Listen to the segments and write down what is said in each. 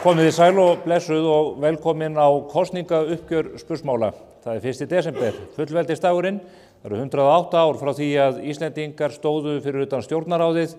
Komið þið sæl og blessuð og velkomin á kosningauppgjör spursmála. Það er 1. desember, fullveldisdagurinn. Það eru 108 ár frá því að Íslendingar stóðu fyrir utan stjórnarráðið,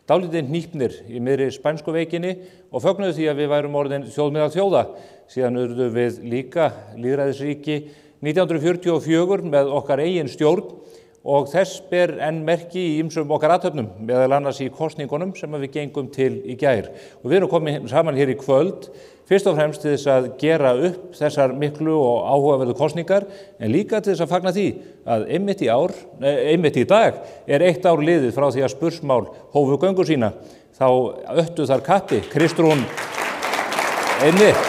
dálítið hnípnir í miðri spænsku veikinni og fögnuðu því að við værum orðin þjóð meðal þjóða. Síðan urðum við líka lýðræðisríki 1944 með okkar eigin stjórn og þess ber enn merki í ýmsum okkar athöfnum, meðal annars í kosningunum sem við gengum til í gær. Og við erum komin saman hér í kvöld, fyrst og fremst til þess að gera upp þessar miklu og áhugaverðu kosningar, en líka til þess að fagna því að einmitt í dag er 1 ár liðið frá því að spursmál hófu göngu sína. Þá öttu þar kappi Kristrún einmitt.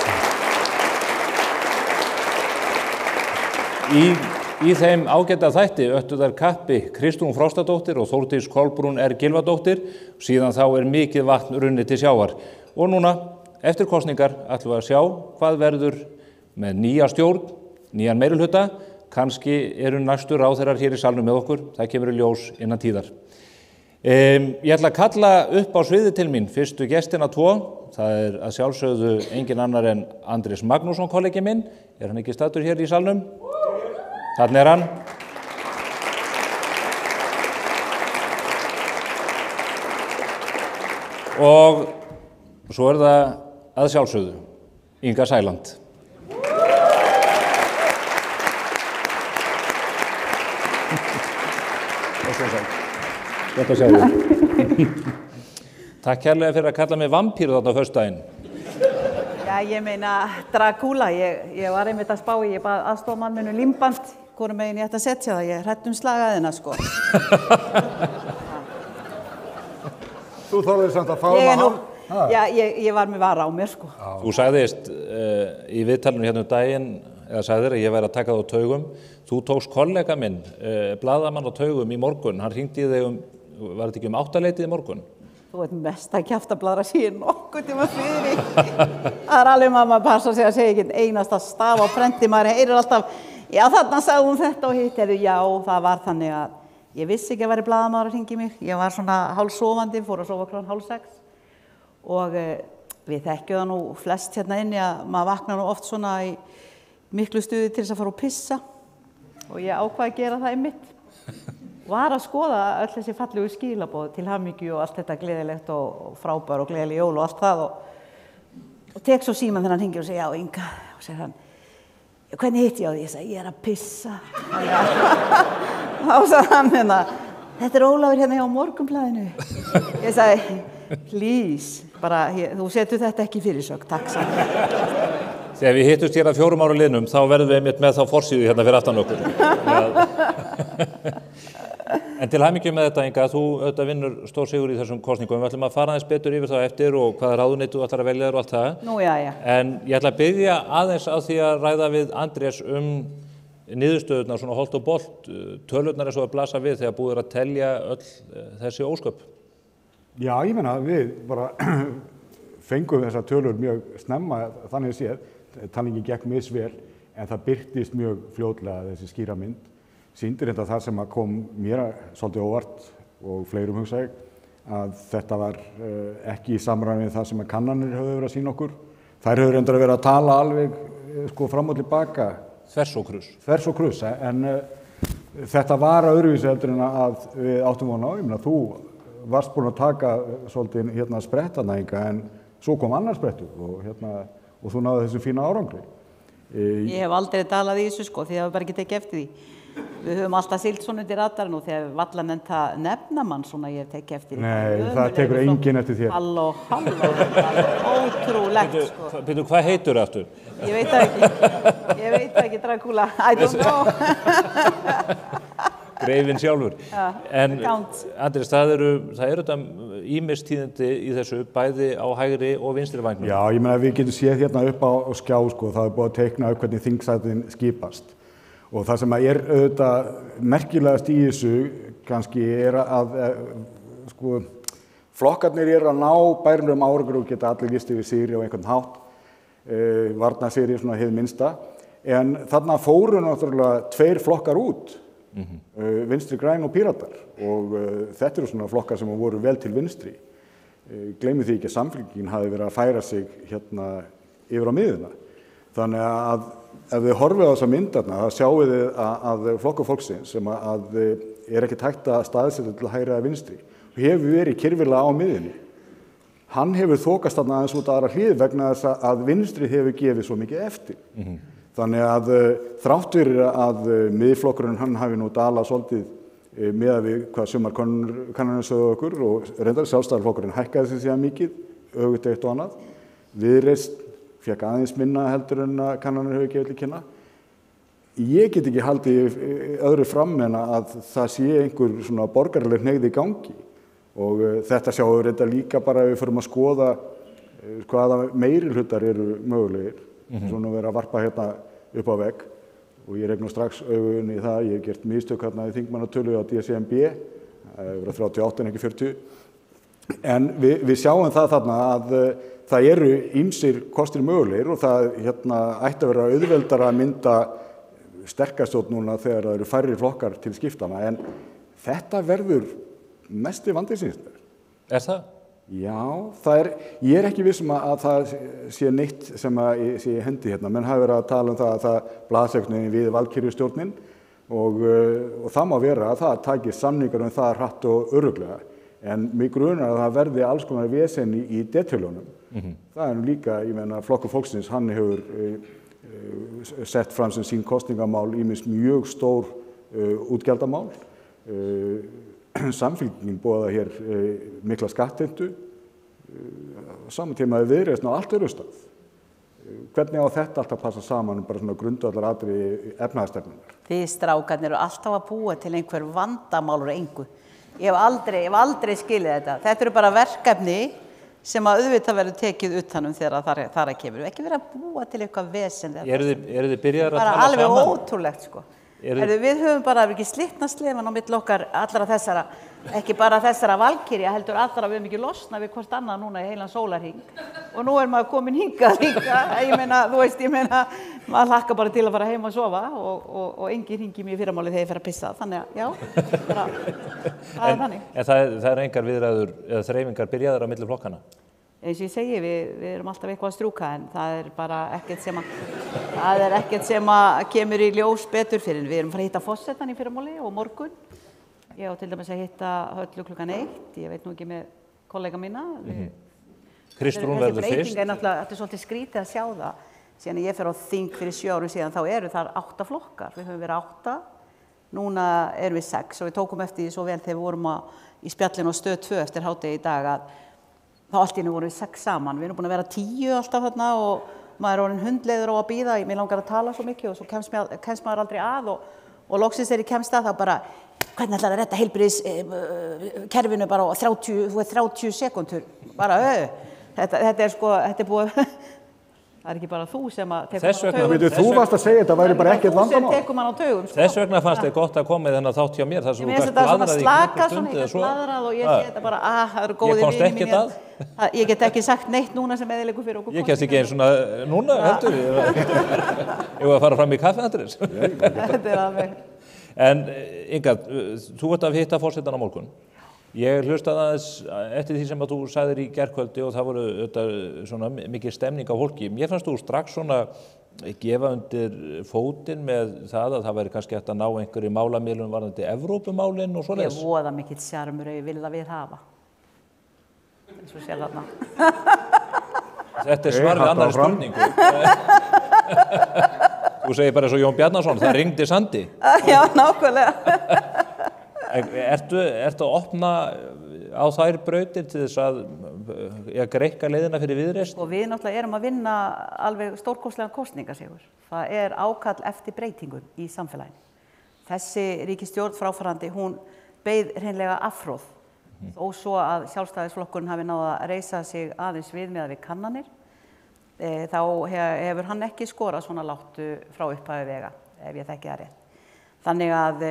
Í þeim ágæta þætti öttu þar kappi Kristrún Frostadóttir og Þórdís Kolbrún Gylfadóttir, síðan þá er mikið vatn runnið til sjávar. Og núna, eftir kosningar, ætlum við að sjá hvað verður með nýja stjórn, nýjan meirihluta, kannski eru næstu ráðherrar hér í salnum með okkur, það kemur í ljós innan tíðar. Ég ætla að kalla upp á sviði til mín fyrstu gestina 2, það er að sjálfsögðu engin annar en Andrés Magnússon kollegi minn, er hann ekki staddur hér í salnum? Þarna er hann. Og svo er það að sjálfsögðu Inga Sæland. Gott að sjá þig. Takk kærlega fyrir að kalla mig vampíru þarna á föstudaginn. Já, ég meina Dracula, ég var einmitt að spá í, ég bað aðstofmann minn límband, hvorum megin ég ætti að setja það, ég hrætt slagaðina, sko. Þú þorðir samt að fáma hann? Já, ég var með vara á mér, sko. Þú sagðist í viðtalinu hérna daginn, eða sagðir að ég væri að taka það á taugum. Þú tókst kollega minn, blaðamann á taugum í morgun, hann hringdi í þig var þetta ekki 8-leytið í morgun? Þú ert mest að kjaftablaðra síðan nokkuð tíma fyrir. Það er alveg mamma að passa sig að segja ekki einasta staf á prenti, maður heyrir alltaf, já þarna sagði hún þetta og hitt, já það var þannig að ég vissi ekki að væri blaðamaður að hringja í mig, ég var svona hálfsofandi, fór að sofa klukkan 5:30 og við þekkjum það nú flest hérna inni að maður vaknar nú oft svona í miklu stuði til þess að fara og pissa og ég ákvað að gera það einmitt. Var að skoða öll þessi fallegu skilaboð til hamingju og allt þetta gleðilegt og frábær og gleðileg jól og allt það og tek svo símann þegar hann hringir og segir, já Inga, og segir hann, hvernig hitti ég á því? Ég segi, ég er að pissa. Þá sagði hann hérna, þetta er Ólafur hérna hjá Morgunblaðinu. Ég sagði, please, bara, þú setur þetta ekki fyrir sög, takk saman. Þegar við hittust hér að 4 ára liðnum, þá verðum við einmitt með þá forsíðu hérna fyrir aftan okkur. En til hamingju með þetta, Inga, þú auðvitað vinnur stór sigur í þessum kosningum. Við ætlum að fara aðeins betur yfir það eftir og hvaða ráðuneyti þú ætlar að velja þér og allt það. Nú, já. En ég ætla að byrja aðeins á því að ræða við Andrés niðurstöðurnar, svona holt og bolt, tölurnar er svo að blasa við þegar búið er að telja öll þessi ósköp. Já, ég meina, við bara fengum þessar tölur mjög snemma, þannig séð, talningin gekk misvel, en það birtist mjög fljótlega þessi skýra mynd. Sýndir þetta það sem kom mér svolítið óvart og fleirum hugsa ég að þetta var ekki í samræmi við það sem kannanir höfðu verið að sýna okkur. Þær höfðu reyndar að vera að tala alveg fram og tilbaka. Þvers og kruss, en þetta var öðruvísi heldur en að við áttum von á. Ég meina, þú varst búin að taka svolítið hérna sprettana, Inga, en svo kom annar sprettur og þú náði þessu fína árangri. Ég hef aldrei talað í þessu, sko, því það var bara ekki tekið eftir því. Við höfum alltaf siglt svona undir radarinn og þegar valla nefna mann svona ég hef tekið eftir því. Nei, það tekur enginn eftir þér. Halló, ótrúlegt, sko. Bíddu, hvað heitur það aftur? Ég veit ekki, Dracula, I don't know. Greifinn sjálfur. En count. Andrés, það eru þetta ýmis tíðindi í þessu, bæði á hægri og vinstri vægnum. Já, ég meina við getum séð hérna upp á skjá, sko, það er búið að teikna upp hvernig þingsætin skipast. Og það sem er auðvitað merkilegast í þessu kannski er að sko, flokkarnir eru að ná bærilegum árangur og geta allir lýst yfir sigri á einhvern hátt, varnarsigri svona hið minnsta, en þarna fóru náttúrulega 2 flokkar út, Vinstri græn og Píratar og þetta eru svona flokkar sem voru vel til vinstri. Gleymum því ekki að Samfylkingin hafi verið að færa sig hérna yfir á miðjuna. Þannig að ef þið horfið á þessa myndarna, þá sjáum við að Flokkur fólksins sem að ekkert hægt að staðsetja til hægri eða vinstri hefur verið kyrfilega á miðjunni. Hann hefur þokast þarna aðeins út aðra hlið vegna þess að vinstri hefur gefið svo mikið eftir. Þannig að þrátt fyrir að miðflokkurinn hann hafi nú dalað svolítið miðað við hvað sumar kannanir sögðu okkur og reyndar Sjálfstæðisflokkurinn hækkaði sig síðan mikið, öfugt eitt og annað. Viðreisn fékk aðeins minna heldur en að kannanir hefur gefið til kynna. Ég get ekki haldið öðru fram en að það sé einhver svona borgaraleg hneigð í gangi og þetta sjáum við reyndar líka bara ef við förum að skoða hvaða meirihlutar eru mögulegir. Svona verið að varpa hérna upp á vegg og ég reikna strax augun í það, ég hef gert mistök hérna í þingmannatölu á DCMB, það hefur verið 38 en ekki 40. En við sjáum það þarna að það eru ýmsir kostir mögulegir og það hérna, ætti að vera auðveldara að mynda sterkastjórn núna þegar það eru færri flokkar til skiptana, en þetta verður mesti vandi síns. Það? Já, ég ekki viss að það sé neitt sem að sé í hendi hérna, menn hafi verið að tala það að það blasegnin við valkyrjustjórnin og það má vera að það taki samningar það hratt og örugglega, en mig grunar að það verði alls konar vesen í detailunum. Það nú líka, ég meina, Flokkur fólksins, hann hefur sett fram sem sín kosningamál ýmis mjög stór útgjaldamál. Samfylkingin boðaði hér mikla skattheimtu, saman tíma Viðreisn á allt öðru stað. Hvernig á þetta alltaf passa saman bara svona grundvallaratriði efnahagsstefnunnar? Þið strákarnir eru alltaf að búa til einhver vandamál úr engu. Ég hef aldrei skilið þetta. Þetta eru bara verkefni sem að auðvitað verður tekið utanum þegar þar að kemur. Ekki verið að búa til eitthvað vesen. Eru þið byrjaðir að tala saman? Bara alveg ótrúlegt sko. Við höfum bara ekki slitna slefan á milli okkar allra þessara, ekki bara þessara valkyrja, heldur allra við höfum ekki losnað við hvort annað núna í heilan sólarhring. Og nú maður komin hingað líka, ég meina, maður hlakkar bara til að fara heim að sofa og enginn hringi mér í fyrramáli þegar ég fer að pissa, þannig að já, bara, það þannig. En það engar viðræður eða þreifingar byrjaðar á milli flokkana? Eins og ég segi, við erum alltaf eitthvað að strjúka, en það bara ekkert sem að kemur í ljós betur fyrir. Við erum að fara að hitta forsetann í fyrramáli og morgun. Ég á til dæmis að hitta Höllu klukkan 1, ég veit nú ekki með kollega mína. Kristrún verður fyrst. Þetta er svolítið skrítið að sjá það. Síðan ég fer á þing fyrir 7 árum síðan, þá eru þar 8 flokkar. Við höfum verið 8, núna erum við 6 og við tókum eftir því svo vel þegar við vorum í spjallinu á Stöð 2 eftir hádegi í dag að þá allt í einu vorum við 6 saman. Við erum búin að vera 10 alltaf þarna og maður er orðinn hundleiður á að bíða. Mér langar að tala svo mikið og svo kemst maður aldrei að og loksins ég kemst að þá bara, hvernig ætlar að redda heilbrigðiskerfinu bara á 30 sekúndur. Bara, þetta er búið. Það er ekki bara þú sem að tekur mann á taugum. Þú varst að segja þetta væri bara ekkert vandamál. Þú sem tekur mann á taugum. Þess vegna fannst þið gott að koma í þennan þátt hjá mér. Ég finnst þetta svona slakað, svona eitthvað bladrað og ég sé þetta bara, það eru góðir vinir mínir. Ég get ekki sagt neitt núna sem eðilegur fyrir okkur. Ég kemst ekki eins svona núna, heldur. Ég var að fara fram í kaffihandrið. Þetta alveg. En Inga, þú ert að hitta forsetann á morgun. Ég hlustaði aðeins eftir því sem að þú sagðir í gærkvöldi og það voru svona mikið stemning á fólki. Mér fannst þú strax svona gefa undir fótinn með það að það væri kannski hægt að ná einhverju málamiðlun varðandi Evrópumálin og svoleiðis. Ég voða mikill sjarmur ég vil það við hafa. Eins og sér þarna. Þetta svar við annarri spurningu. Þú segir bara eins og Jón Bjarnason, það ringdi Sandi. Já, nákvæmlega. Ertu að opna á þær brautir til þess að greikka leiðina fyrir Viðreisn? Og við náttúrulega erum að vinna alveg stórkostlegan kosningasigur. Það er ákall eftir breytingum í samfélaginu. Þessi ríkisstjórn fráfarandi, hún beið hreinlega afhróð. Og svo að Sjálfstæðisflokkurinn hafi náð að reisa sig aðeins við kannanir, þá hefur hann ekki skorað svona lágt frá upphafi vega, ef ég þekki það rétt. Þannig að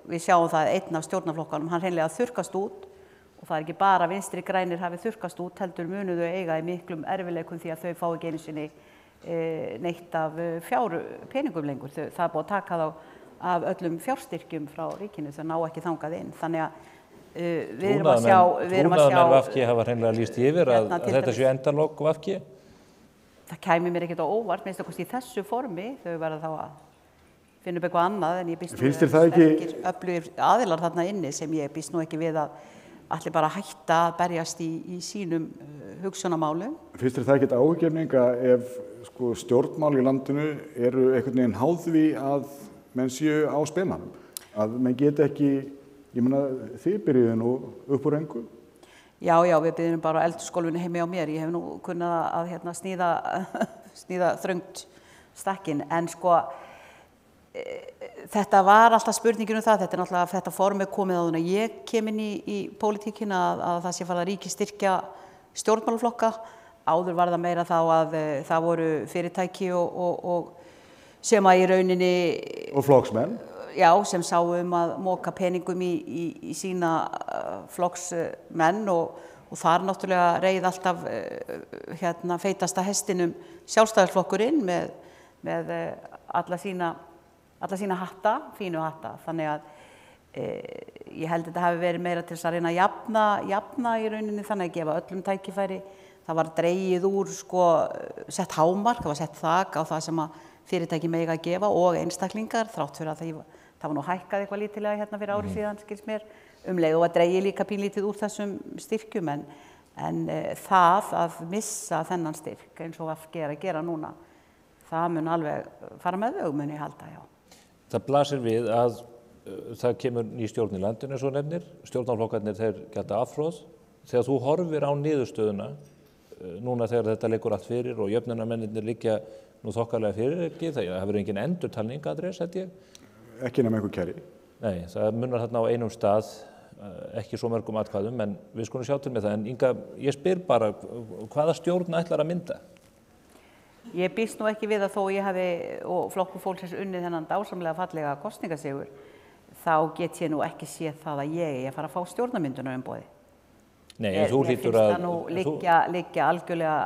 við sjáum það að einn af stjórnarflokkanum, hann hreinlega þurrkast út og það er ekki bara vinstri grænir hafi þurrkast út, heldur munu þau eiga í miklum erfiðleikum því að þau fá ekki einu sinni neitt af peningum lengur. Það er búið að taka þá af öllum fjárstyrkjum frá ríkinu, þau ná ekki þangað inn. Þannig að Við erum að sjá... Trúnaðarmenn VG hafa hreinlega lýst yfir að þetta séu endalok VG? Það kæmi mér ekkert á óvart, minnst okkur í þessu formi, þau verða þá að finna upp eitthvað annað, en ég býst sterkir öflugir aðilar þarna inni sem ég býst nú ekki við að allir bara hætta að berjast í sínum hugsunarmálum. Finnst þér það ekkert áhyggefninga ef sko, stjórnmál í landinu eru einhvern veginn háð því að menn séu á spenanum? Að menn geta ekki, ég meina, þið byrjuðu nú upp úr engu? Já, við byrjum bara á eldhúsgólfinu heimi á mér. Ég hef nú kunnað að sníða þröngt stakkin, en sko, þetta var alltaf spurningin það, þetta náttúrulega, þetta form komið áður en ég kem inn í pólitíkina að það sé farið að ríki styrkja stjórnmálaflokka. Áður var það meira þá að það voru fyrirtæki og sem að í rauninni... Og flokksmenn? Já, sem sáu að moka peningum í sína flokksmenn og þar náttúrulega reið alltaf feitasta hestinum sjálfstæðisflokkurinn með alla sína hatta, fínu hatta. Þannig að ég held að þetta hafi verið meira til þess að reyna að jafna í rauninni, þannig að gefa öllum tækifæri. Það var dregið úr, sett hámark, það var sett þak á það sem að fyrirtæki mega að gefa og einstaklingar, þrátt fyrir að það var nú hækkað eitthvað lítilega fyrir ári síðan, skils mér, leið og að dregið líka pínlítið úr þessum styrkjum, en það að missa þennan styrk eins og VG er að gera núna, það mun alveg fara með þau, mun ég halda, já. Það blasir við að það kemur ný stjórn í landinu, svo nefnir, stjórnarflokkarnir þeir geta afhroð. Þegar þú horfir á niðurstöðuna, núna þegar þetta liggur allt fyrir og jöfnunarmennirnir liggja nú þokkarlega fyrir ekki, það verður engin endurtalning Andrés, held ég. Ekki nema einhver kæri. Nei, það munar þarna á einum stað, ekki svo mörgum atkvæðum, en við skulum sjá til með það. En Inga, ég spyr bara, hvaða stjórn ætlar að mynda? Ég býst nú ekki við að þó ég hafi, og Flokkur fólksins unnið þennan dásamlega fallega kosningasigur, þá get ég nú ekki séð það að ég fara að fá stjórnarmyndunarumboði. Nei, en þú hlýtur að... Mér finnst það nú liggja algjörlega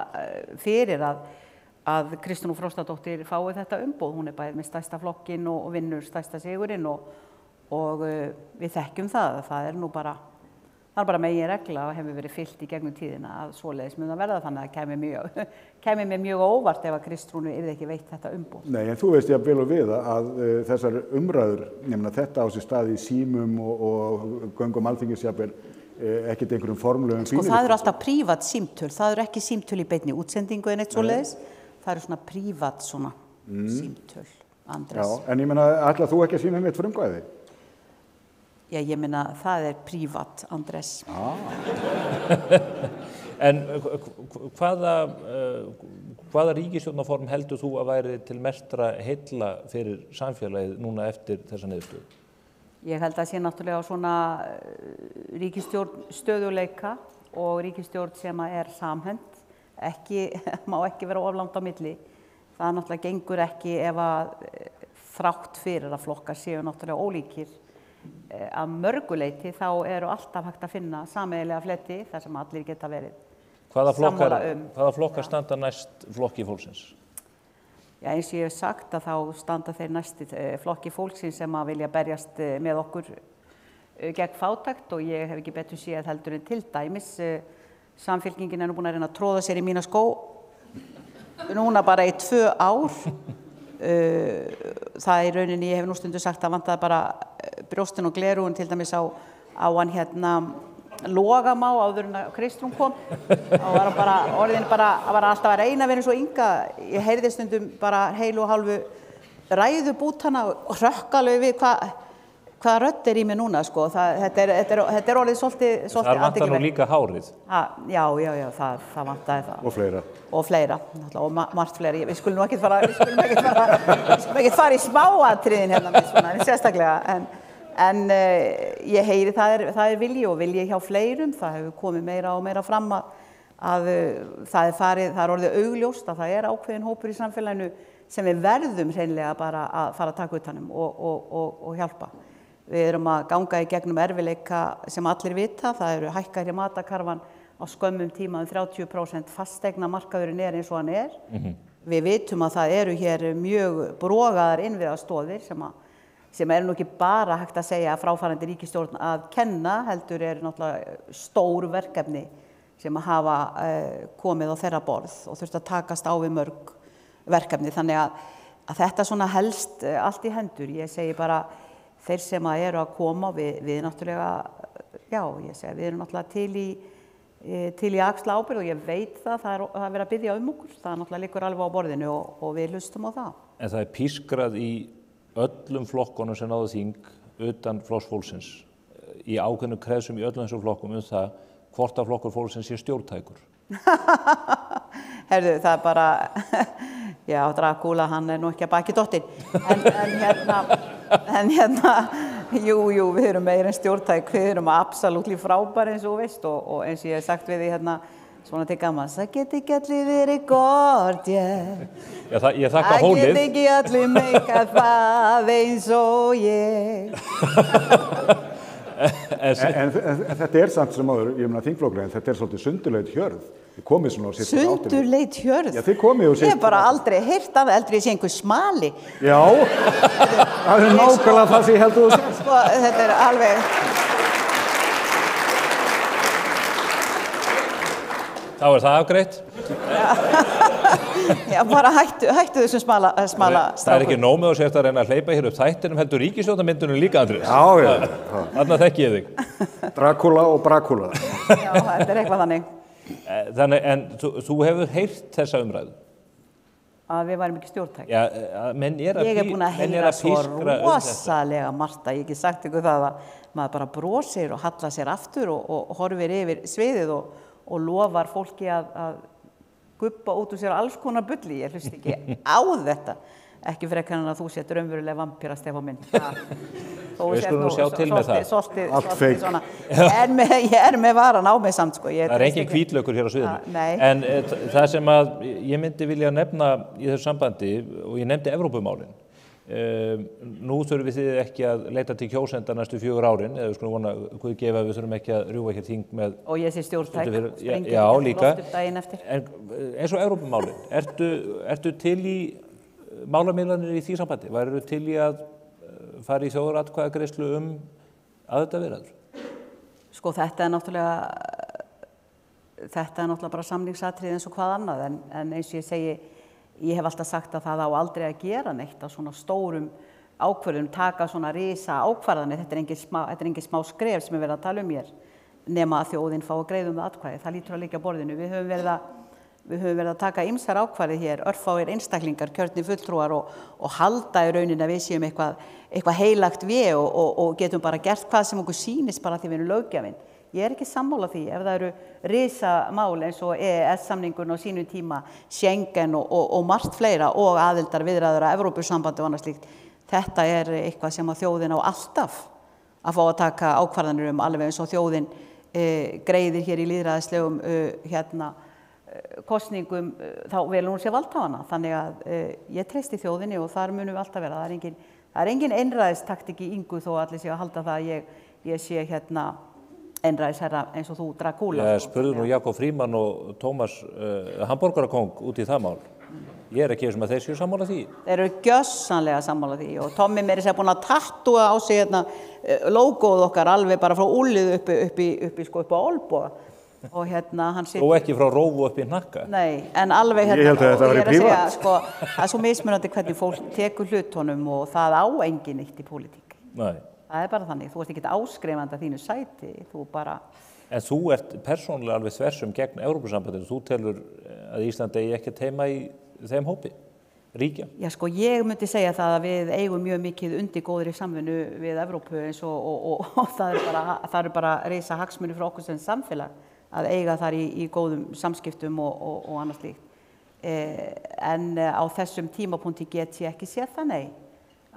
fyrir að Kristrún Frostadóttir fái þetta umboð. Hún bæði með stærsta flokkinn og vinnur stærsta sigurinn og við þekkjum það. Það er bara megin regla og hefur verið fyllt í gegnum tíðina að svoleiðis mun að verða, þannig að kæmi mér mjög óvart ef að Kristrúnu yrði ekki veitt þetta umboð. Nei, en þú veist ég vel og við að þessar umræður, nefna þetta á sér stað í símum og göngum alþingisjafnvel, ekkert einhverjum formlegum fínir. Það eru alltaf prívat símtöl, það eru ekki símtöl í beinni útsendingu en eitt svoleiðis. Það eru svona prívat símtöl, Andrés. Já, en ég meina, ætlar þú ekki að sýna neitt frumkvæði? Já, ég meina, það er prívat, Andrés. En hvaða ríkisstjórnarform heldur þú að væri til mestra heilla fyrir samfélagið núna eftir þessa niðurstöðu? Ég held að sé náttúrulega svona ríkisstjórn stöðuleika og ríkisstjórn sem er samhent. Má ekki vera of langt á milli. Það náttúrulega gengur ekki ef að þrátt fyrir að flokkar séu náttúrulega ólíkir. Að mörguleyti þá eru alltaf hægt að finna sameiginlega fletti þar sem allir geta verið sammála Hvaða flokkar standa næst Flokki fólksins? Já, eins og ég hef sagt að þá standa þeir næst Flokki fólksins sem að vilja berjast með okkur gegn fátækt og ég hef ekki betur séð heldur en til dæmis Samfylkingin er nú búin að reyna að tróða sér í mína skó núna bara í 2 ár. Það í rauninni, ég hef nú stundu sagt að vantaði bara brjóstin og glerúin til dæmis á hann Logamá áður en að Kristrún kom. Og var bara orðin var alltaf að reyna að vera eins og Inga. Ég heyrði stundum bara heilu og hálfu ræðubútana og hrökkalegu við hvaða rödd í mig núna, sko. Þetta er orðið svolítið Það vantar nú líka hárið. Já, það vantaði það. Og fleira. Og margt fleira. Við skulum nú ekki fara í smáatriðin hérna með svona, sérstaklega. En ég heyri það er vilji hjá fleirum. Það hefur komið meira og meira fram að það er orðið augljóst að það er ákveðin hópur í samfélaginu sem við verðum hreinlega bara að fara að taka utan um og hjálpa. Við erum að ganga í gegnum erfiðleika sem allir vita. Það eru hækkar í matakarfan á skömmum tíma 30%, fasteignamarkaðurinn eins og hann Við vitum að það eru hér mjög brogaðar innviðastoðir sem nú ekki bara hægt að segja fráfarandi ríkisstjórn að kenna, heldur náttúrulega stór verkefni sem hafa komið á þeirra borð og þurft að takast á við mörg verkefni. Þannig að þetta svona helst allt í hendur. Ég segi bara þeir sem eru að koma, við náttúrulega, já, ég segi, við erum náttúrulega til í axla ábyrgð og ég veit það er verið að biðja okkur. Það náttúrulega liggur alveg á borðinu og við hlustum á það. En það pískrað í öllum flokkunum sem náðu þing utan Flokks fólksins, í ákveðnum kreðsum í öllum þessum flokkum það hvort að Flokkur fólksins sé stjórntækur. Herðu, það bara, já, Drakúla, hann nú ekki að baki dottin. En jú, við erum meira en stjórntæk, við erum absolutt frábæri eins og veist og eins og ég hef sagt við því svona til gammans, það get ekki allir verið gott, Já, ég þakka hólið. Það get ekki allir meikað það eins og ég. En þetta samt sem áður, ég meina þingflokkurinn, þetta svolítið sundurleit hjörð. Þið komið svona á sérstu áttinni. Sundurleit hjörð? Já, þið komið á sérstu. Ég hef bara aldrei heyrt af heldur ég sé einhver smali. Já, það nákvæmlega það sem ég heldur þú sér. Sko, þetta alveg... Þá það afgreitt. Já, bara hættu þessum smala strákum. Það ekki nómið og sért að reyna að hleypa hér upp þættinum, heldur ríkisstjórnarmyndunum líka, Andrés. Já. Þarna þekki ég þig. Drakúla og Brakúla. Já, þetta eitthvað þannig. Þannig, en þú hefur heyrt þessa umræðu? Að við værum ekki stjórntæk. Já, menn ég búin að heyra svo rosalega margt að ég ekki sagt ykkur það að maður bara brosir og hallar sér aftur og horfir yfir sviðið og lofar fólki að guppa út úr sér alls konar bulli. Ég hlust ekki á þetta. Ekki frekar en að þú sett raunverulega vampíra, Stefán minn. Við skulum nú sjá til með það. Allt feik. Ég með varan á mig samt, sko. Það engin hvítlaukur hér á sviðinu. Nei. En það sem að ég myndi vilja nefna í þessu sambandi, og ég nefndi Evrópumálin, nú þurfum við ekki að leita til kjósenda næstu 4 árin, eða við skulum vona Guð gefa við þurfum ekki að rjúfa hér þing með... Og ég sé stjórntæk, já, líka. Daginn eftir. En eins og Evrópumálin, ertu til í málamiðlanir í því sambandi? Værirðu til í að fara í þjóðaratkvæðagreiðslu aðildarviðræður? Sko, þetta náttúrulega bara samningsatriði eins og hvað annað, en eins og ég segi, ég hef alltaf sagt að það á aldrei að gera neitt á svona stórum ákvörðunum, taka svona risa ákvarðanir, þetta er engin smá skref sem verið að tala hér, nema að þjóðin fá að greiða það atkvæði, það lítur að liggja á borðinu. Við höfum verið að taka ýmsar ákvarði hér, örfáir einstaklingar, kjörnir fulltrúar og halda í rauninni að við séum eitthvað heilagt við og getum bara gert hvað sem okkur sýnist bara því við erum löggjafinn. Ég ekki sammála því ef það eru risamál eins og EES-samningurinn á sínum tíma, Schengen og margt fleira og aðildarviðræður að Evrópusambandi og annað slíkt. Þetta eitthvað sem að þjóðin á alltaf að fá að taka ákvarðanir alveg eins og þjóðin greiðir hér í lýðræðislegum kosningum þá velur hún sér valdhafana. Þannig að ég treysti þjóðinni og þar munum við alltaf vera. Það er engin einræðistaktik í Ingu þó allir sé að halda það að ég sé einræðisherra eins og þú Drakúla. Spurðu nú Jakob Frímann og Tómas Hamborgarakóng út í það mál. Ég ekki sem að þeir séu sammála því. Þeir eru gjörsamlega sammála því og Tommi meiri sér búin að tattúa á sig logoð okkar alveg bara frá úlið upp á olnboga. Og hann situr... Og ekki frá rófu upp í hnakka. Nei, en alveg Ég held að þetta væri prívat. Það er svo mismunandi hvernig fólk tekur hlutunum og það á engin eitt í pólitík. Nei. Það er bara þannig, þú ert ekki áskrifandi að þínu sæti, þú bara... En þú ert persónulega alveg þversum gegn Evrópusambandinu, þú telur að Ísland eigi ekki að teima í þeim hópi, ríkja? Já, sko, ég myndi segja það að við eigum mjög mikið undir góðri samvinnu við Evrópu eins og það eru bara reisa hagsmuni fyrir okkur sem samfélag að eiga þar í góðum samskiptum og annað slíkt. En á þessum tímapunkti get ég ekki séð það, nei.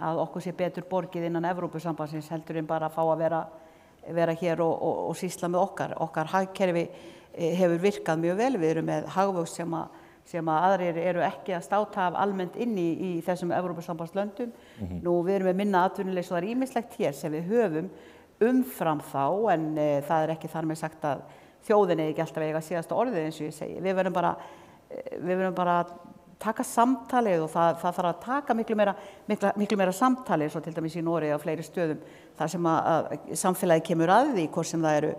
Að okkur sé betur borgið innan Evrópusambandsins heldur en bara að fá að vera hér og sýsla með okkar hagkerfi hefur virkað mjög vel. Við erum með hagvöxt sem að aðrir eru ekki að státa af almennt inn í þessum Evrópusambandslöndum. Nú við erum með minna atvinnuleysi og það ýmislegt hér sem við höfum umfram þá en það er ekki þar með sagt að þjóðin ekki alltaf eiga síðasta orðið eins og ég segi. Við verðum bara að taka samtalið og það þarf að taka miklu meira samtalið, svo til dæmis í Noregi á fleiri stöðum, þar sem að samfélagið kemur að því, hvort sem það eru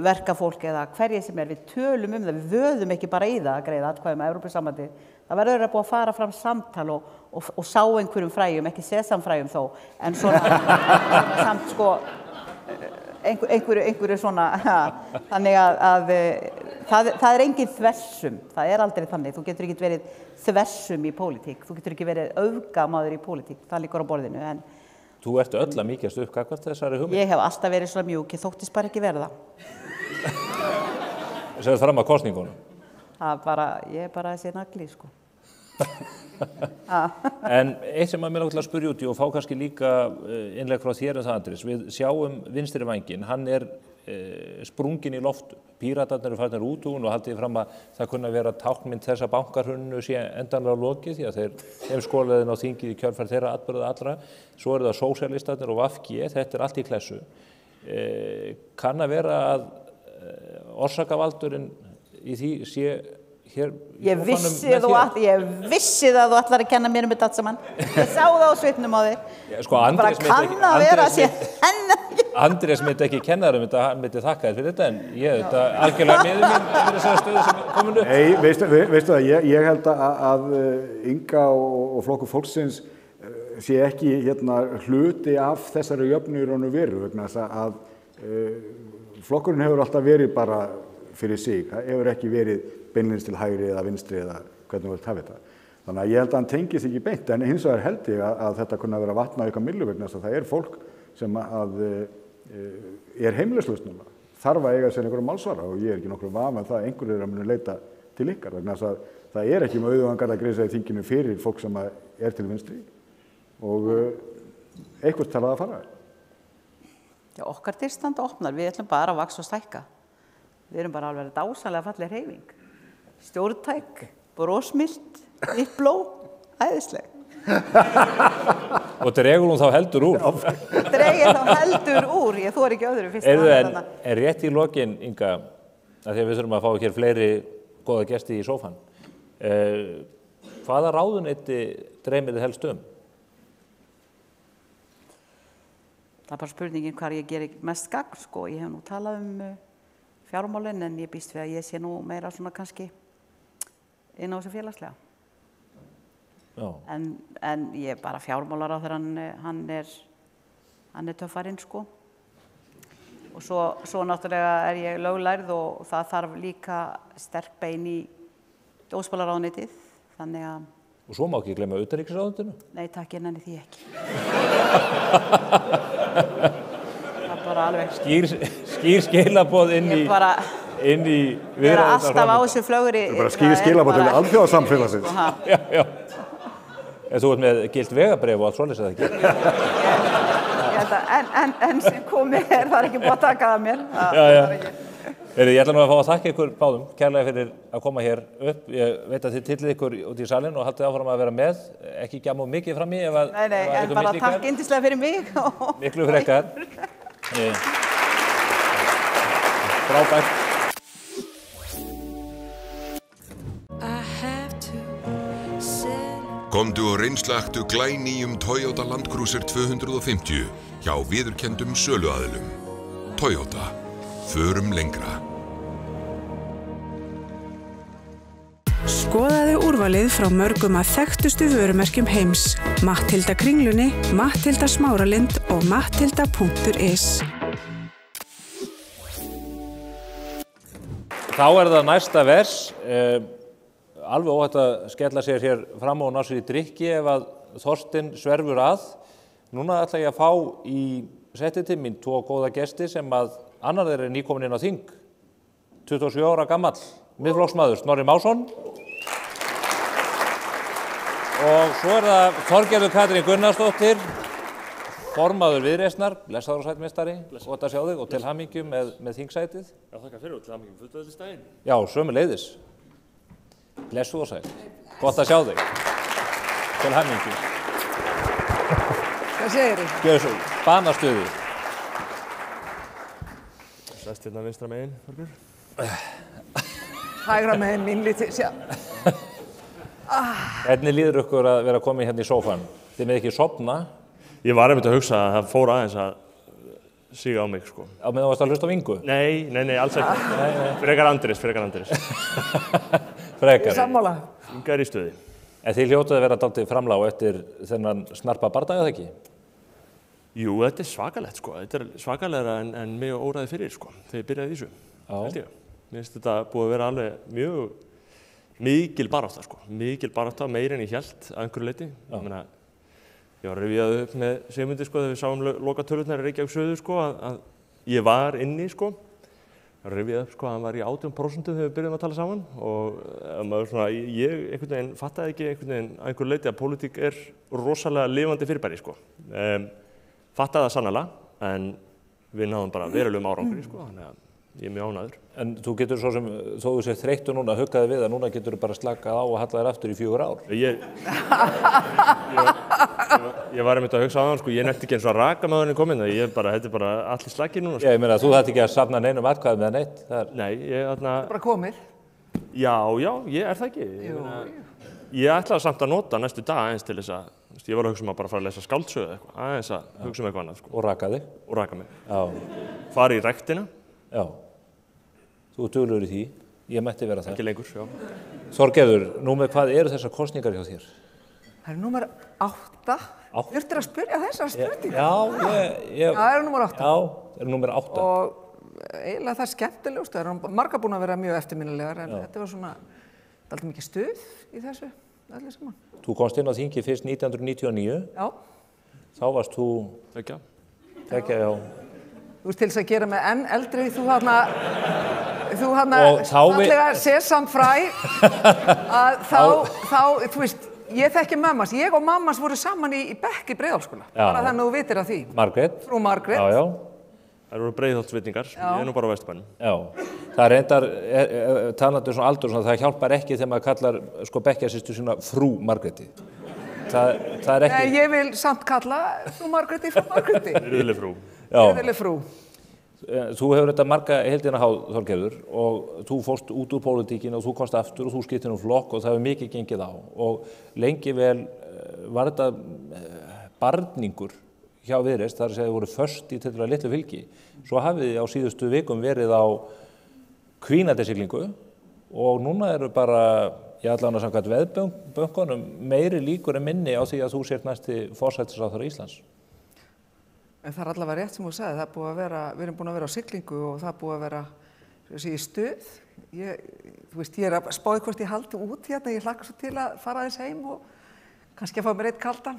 verkafólk eða hverjir sem við tölum það, við vöðum ekki bara í það að greiða atkvæði með Evrópusambandið. Það verður að búa að fara fram samtal og sá einhverjum fræjum, ekki sesamfræjum þó, en svona samt sko einhverju svona, þannig að það engin þversum, það aldrei þannig, þú getur ekki verið þversum í pólitík, þú getur ekki verið öfgamaður í pólitík, það liggur á borðinu. En þú ert öll að mýkjast upp gagnvart þessari hugmynd? Ég hef alltaf verið svona mjúk, ég þóttist bara ekki verða. Segðu fram að kosningunum? Ég er bara þessi nagli, sko. En eitt sem að mér náttúrulega spyrja út í og fá kannski líka innlegg frá þér það, Andrés, við sjáum vinstri vænginn, hann sprunginn í loftu. Píratarnir eru farnir út úr og haldið fram að það kunna vera táknmynd þess að bankahruninu sé endanlega lokið, því að þeir skolaðin á þingið í kjölfar þeirra atburða allra. Svo eru það sósíalistarnir og VG, þetta allt í klessu. Kann að vera að orsakavaldurinn í því sé hér ég vissi að þú ætlar að kenna mér þetta allt saman. Ég sá það á svipnum á þig. Sko, Andrés myndi ekki kenna þér þetta, hann myndi þakka þér fyrir þetta, en ég þetta algjörlega miður mín yfir þessari stöðu sem komin upp. Nei, veistu það, ég held að Inga og Flokkur fólksins sé ekki hluti af þessari jöfnu í raun og veru, vegna þess að flokkurinn hefur alltaf verið bara fyrir sig, það hefur ekki verið beinlínis til hægri eða vinstri eða hvernig þú vilt hafa þetta. Þannig að ég held að hann tengist ekki beint, en hins vegar held ég að þetta kunna vera vatna auka millu vegna þess að það fólk sem heimilislaust núna, þarf að eiga sér einhverjum málsvara og ég ekki nokkru vafa það að einhverjir munu leita til ykkar vegna þess að það ekki með auðvangar að greisa í þinginu fyrir fólk sem til vinstri og eitthvað talað að fara. Já, okkar dyr standa opnar, við ætlum bara að vaxa og stækka. Við erum bara alveg dásamlega falleg hreyfing. Stjórntæk, brosmilt, bló, æðisleg. Og dregur hún þá heldur úr? Dregir þá heldur úr, ég þori ekki öðru fyrst. En rétt í lokin, Inga, að því að við þurfum að fá hér fleiri góða gesti í sófann. Hvaða ráðuneyti dreymir þið helst um? Það bara spurningin hvar ég geri mest gagn, sko. Ég hef nú talað fjármálin, en ég býst við að ég sé nú meira svona kannski inn á þessu félagslega. Já. En ég bara fjármálaráðherrann, hann er töffarinn, sko. Og svo náttúrulega ég löglærð og það þarf líka sterk bein í dómsmálaráðuneytið, þannig að... Og svo má ekki glemma utanríkisráðuneytinu? Nei, takk, ég nenni því ekki. Það bara alveg... Skýr skilaboð inn í viðræðurnar. Ég er alltaf á þessu flögri... Það er bara skýr skilaboð til alþjóðasamfélagsins. Já. En þú ert með gilt vegabréf og allt svoleiðis, eða ekki? En sem komið það ekki búið að taka það mér. Já. Ég ætla nú að fá að þakka ykkur báðum kærlega fyrir að koma hér upp. Ég veit að þið tillið ykkur út í salinn og haldið áfram að vera með. Ekki gjamma mikið fram í ef að... Nei, en bara takk yndislega fyrir mig. Miklu frekar. Frábært. Komdu og reynslaktu glænýjum Toyota Land Cruiser 250 hjá viðurkenndum söluaðilum. Toyota. Förum lengra. Skoðaðu úrvalið frá mörgum að þekktustu vörumerkjum heims. Matthilda Kringlunni, Matthilda Smáralind og matthilda.is. Þá það næsta vers. Alveg óhætt að skella sér hér fram og ná sér í drykki ef að Þorsteinn sverfur að. Núna ætla ég að fá í settið til mín 2 góða gesti sem að annar þeirra nýkomin inn á þing. 27 ára gamall, miðflokksmaður Snorri Másson. Og svo það Þorgerður Katrín Gunnarsdóttir, formaður Viðreisnar, blessaður og sætmeistari, gott að sjá þig og til hamingju með þingsætið. Já, þakka fyrir og til hamingju fullveldisdaginn. Já, sömuleiðis. Blessuð og sæl. Gott að sjá þig. Til hamingju. Hvað segir þið? Gjörðu svo, banastuði. Sest hérna vinstra megin, Þorgur. Hægra megin mín lítið, sjá. Hvernig líður ykkur að vera komin hérna í sófann? Þið með ekki sofna? Ég var einmitt að hugsa að það fór aðeins að síga á mig, sko. Á meðan varst að hlusta á Ingu? Nei, alls ekki. Frekar Andrés. Frekar. Sammála. Inga í stuði. En þið hljótuð að vera dálítið framlág eftir þennan snarpa bardaga, það ekki? Jú, þetta svakalegt, sko. Þetta svakalegra en mig óræði fyrir, sko. Þegar ég byrjaði í þessu, held ég. Mér finnst þetta búið að vera alveg mjög mikil barátta, sko. Mikil barátta, meir en ég hélt að einhverju leyti. Ég var að rifjað upp með Sigmundi, sko, þegar við sáum lokatölurnar í Reykjavík Suður, sko, að ég var inni, sko. Ég rifjað upp, sko, að hann var í 18% þegar við byrjuðum að tala saman og maður svona, ég einhvern veginn fattaði ekki einhvern veginn að einhverju leyti að pólitík rosalega lifandi fyrirbæri, sko. Fattaði það sannarlega, en við náðum bara verulegum árangri, sko, þannig að ég er mjög ánægður. En þú getur svo sem, þó þú sér þreyttur núna, huggaði við að núna getur þú bara slakað á og hallað þér aftur í 4 ár. Ég var einmitt að hugsa á það, sko, ég nefndi ekki eins og að raka með hann komin, þetta er bara allir slakir núna, sko. Já, ég meina, þú þarft ekki að safna neinum atkvæðum eða neitt. Nei, bara komir. Já, ég er það ekki. Ég ætlaði samt að nota næstu dag aðeins til þess að, ég var að hugsa að bara fara að lesa skáldsögu eða eitthvað, aðeins að hugsa eitthvað annað, sko. Og raka þig? Og raka mig. Já. Fara í ræktina. Já. Þú er duglegur í því. Ég mætti vera það. Ekki lengur, já. Þorgerður, númer hvað eru þessar kosningar hjá þér? Það er númer 8. Þurftir að spyrja þessar spurningar? Já, það eru númer 8. Já, það eru númer 8. Og eiginlega það er skemmtilegust. Það eru margar búin að vera mjög eftirminnilegar, en þetta var svona, dálítið mikið stuð í þessu, allir saman. Þú komst inn á þingi fyrst 1999. Já. Þá varst þú... Tveggja, já. Þú veist, til þess að gera með enn eldri, þú fallega sesamfræ, að þá, þú veist, ég þekki mömmas, ég og mammas voru saman í bekk í Breiðholtsskóla, bara þannig að þú vitir af því. Margrét. Frú Margrét. Já. Það eru Breiðholtsvitningar, ég er nú bara á Vesturbænum. Já, það er reyndar, talandi svona aldur, það hjálpar ekki þegar maður kallar sko bekkjarsystur sína frú Margréti. Það er ekki... Nei, ég vil samt kalla frú Margréti frú Margréti. Virðuleg frú. Virðuleg frú. Þú hefur þetta marga heildina háð, Þorgerður, og þú fórst út úr pólitíkinu og þú komst aftur og þú skiptir flokk og það hefur mikið gengið á. Og lengi vel var þetta barningur hjá Viðreisn, þar að segja voru föst í tiltölulega litlu fylgi. Svo hafið þið á síðustu vikum verið á hvínadeisiglingu og núna eru bara, ég allavega samkvæmt veðbönkunum, meiri líkur en minni á því að þú sért næsti forsætisráðherra Íslands. En það er allavega rétt sem þú sagði, það er búið að vera, við erum búin að vera á siglingu og það er búið að vera í stuð. Þú veist, ég er að spáði hvort ég haldi út hérna, ég hlakka svo til að fara aðeins heim og kannski að fá mér eitt kaldan.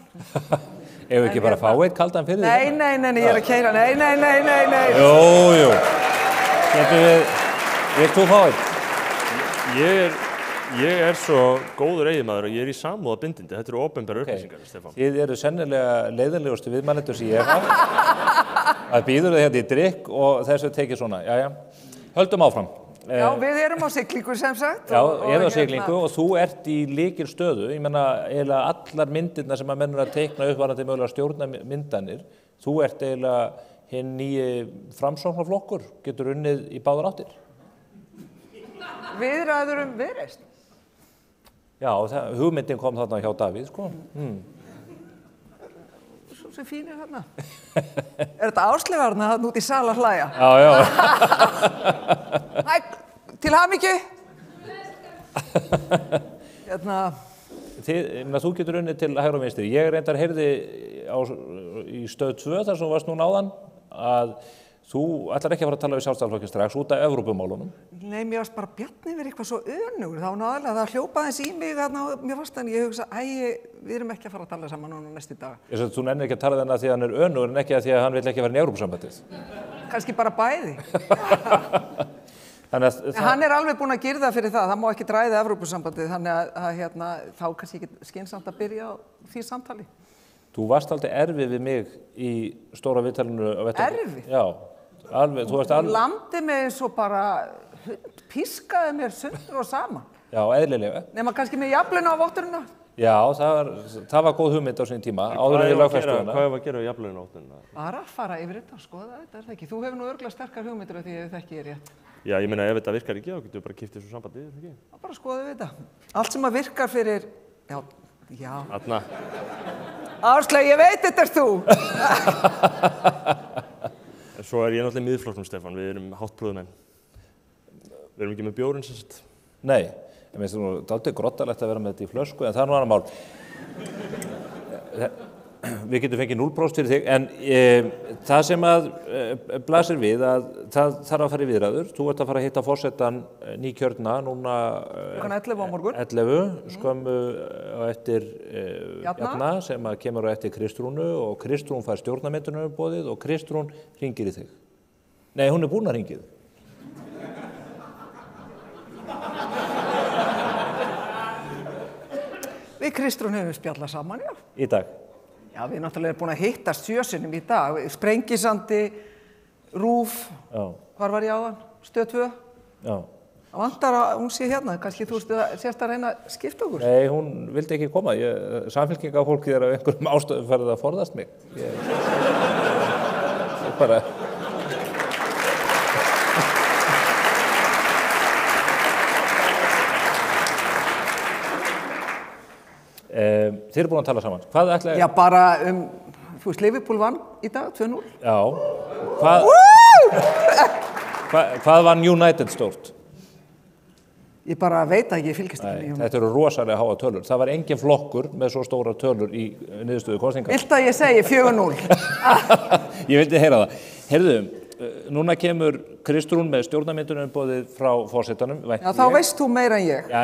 Ef ekki bara fá eitt kaldan fyrir því? Nei, ég er að keyra, nei. Jú. Getum við, vilt þú fá eitt? Ég er svo góður eiginmaður og ég er í samúðarbindindi. Þetta eru opinberar upplýsingar, Stefán. Þið eru sennilega leiðinlegustu viðmælendur sem ég hef. Það býður þið hérna í drykk og þessu tekið svona. Jæja, höldum áfram. Já, við erum á siglingu sem sagt. Já, ég er á siglingu og þú ert í lykilstöðu. Ég menna, eiginlega allar myndirnar sem að mennur að teikna upp varðandi mögulega stjórnarmyndanir. Þú ert eiginlega hinn nýji Framsóknarflokkur. Getur unnið í báðar áttir. Viðræður Viðreisn. Já, hugmyndin kom þarna hjá Davíð, sko. Svo sem fínir þarna. Er þetta Áslaugarna þarna út í sal að hlæja? Já. Hæ, til hamingju. Þú getur unnið til hægri og vinstri. Ég reyndar heyrði í stöð 2 þar sem þú varst núna áðan að þú ætlar ekki að fara að tala við Sjálfstæðisflokkinn strax út af Evrópumálunum. Nei, mér varst bara Bjarni verið eitthvað svo önugur. Það var náðarlega, það hljópaði eins í mig þarna og mér varst þannig, ég hugsa, við erum ekki að fara að tala saman núna næstu dag. Þú nennir ekki að tala þennan að því að hann er önugur en ekki að því að hann vil ekki fara inn í Evrópusambandið. Kannski bara bæði. Hann er alveg búinn að girða fyrir það má ekki ræða Evrópusambandið, þannig að þá kannski ekki skynsamt að byrja á því samtali. Þú varst aldrei erfið við mig í stóra viðtalinu á vettvangi. Erfið? Já. Alveg, þú varst alveg... Landi mig eins og bara pískaði mér sundur og saman. Já, eðlilega. Nema kannski með jafnlauna á votturina. Já, það var góð hugmynd á sinni tíma. Áður en ég lögfesti hana. Hvað var að gera á jafnlauna á votturina? Bara fara yfir þetta og skoða þetta, er það ekki? Þú hefur nú örugglega sterkar hugmyndir af því að þekki ég rétt. Já, ég meina ef þetta virkar ekki, þá getur við bara kippt þessu sambandi, er það ekki? Bara skoðum við þetta. Allt sem að virkar fyrir Já. Þarna. Áslaug, ég veit þetta er þú. Svo ég náttúrulega í miðflokknum, Stefán, við erum háttbrúðumenn. Við erum ekki með bjórinn, sem sagt. Nei, ég minnst þú dálítið grottalegt að vera með þetta í flösku, en það er nú annar mál. Við getum fengið 0% fyrir þig, en það sem að blasir við að það þarf að fara í viðræður. Þú ert að fara að hitta forsetann nýkjörna núna 11 á morgun. 11, skömmu á eftir Bjarna sem að kemur á eftir Kristrúnu og Kristrún fær stjórnarmyndunarumboðið og Kristrún hringir í þig. Nei, hún er búin að hringið. Við Kristrún höfum spjallað saman, já. Í dag. Já, við náttúrulega erum búin að hittast 7 sinnum í dag. Sprengisandi, RÚV, hvar var ég áðan? Stöð 2. Já. Það vantar að hún sé hérna, kannski þú sérst að reyna að skipta okkur. Nei, hún vildi ekki koma. Samfylkingafólkið af einhverjum ástæðum farið að forðast mig. Ég bara... Þið eru búin að tala saman. Hvað ætlaði... Já, bara þú veist, Liverpool vann í dag, 2-0. Já. Hvað var United stórt? Ég bara veit að ég fylgist ekki með United. Þetta eru rosalega háa tölur. Það var engin flokkur með svo stóra tölur í niðurstöðu kosningar. Vilt að ég segi 4-0? Ég vildi heyra það. Heyrðu, núna kemur Kristrún með stjórnarmyndunarumboðið frá forsetanum. Já, þá veist þú meira en ég. Já,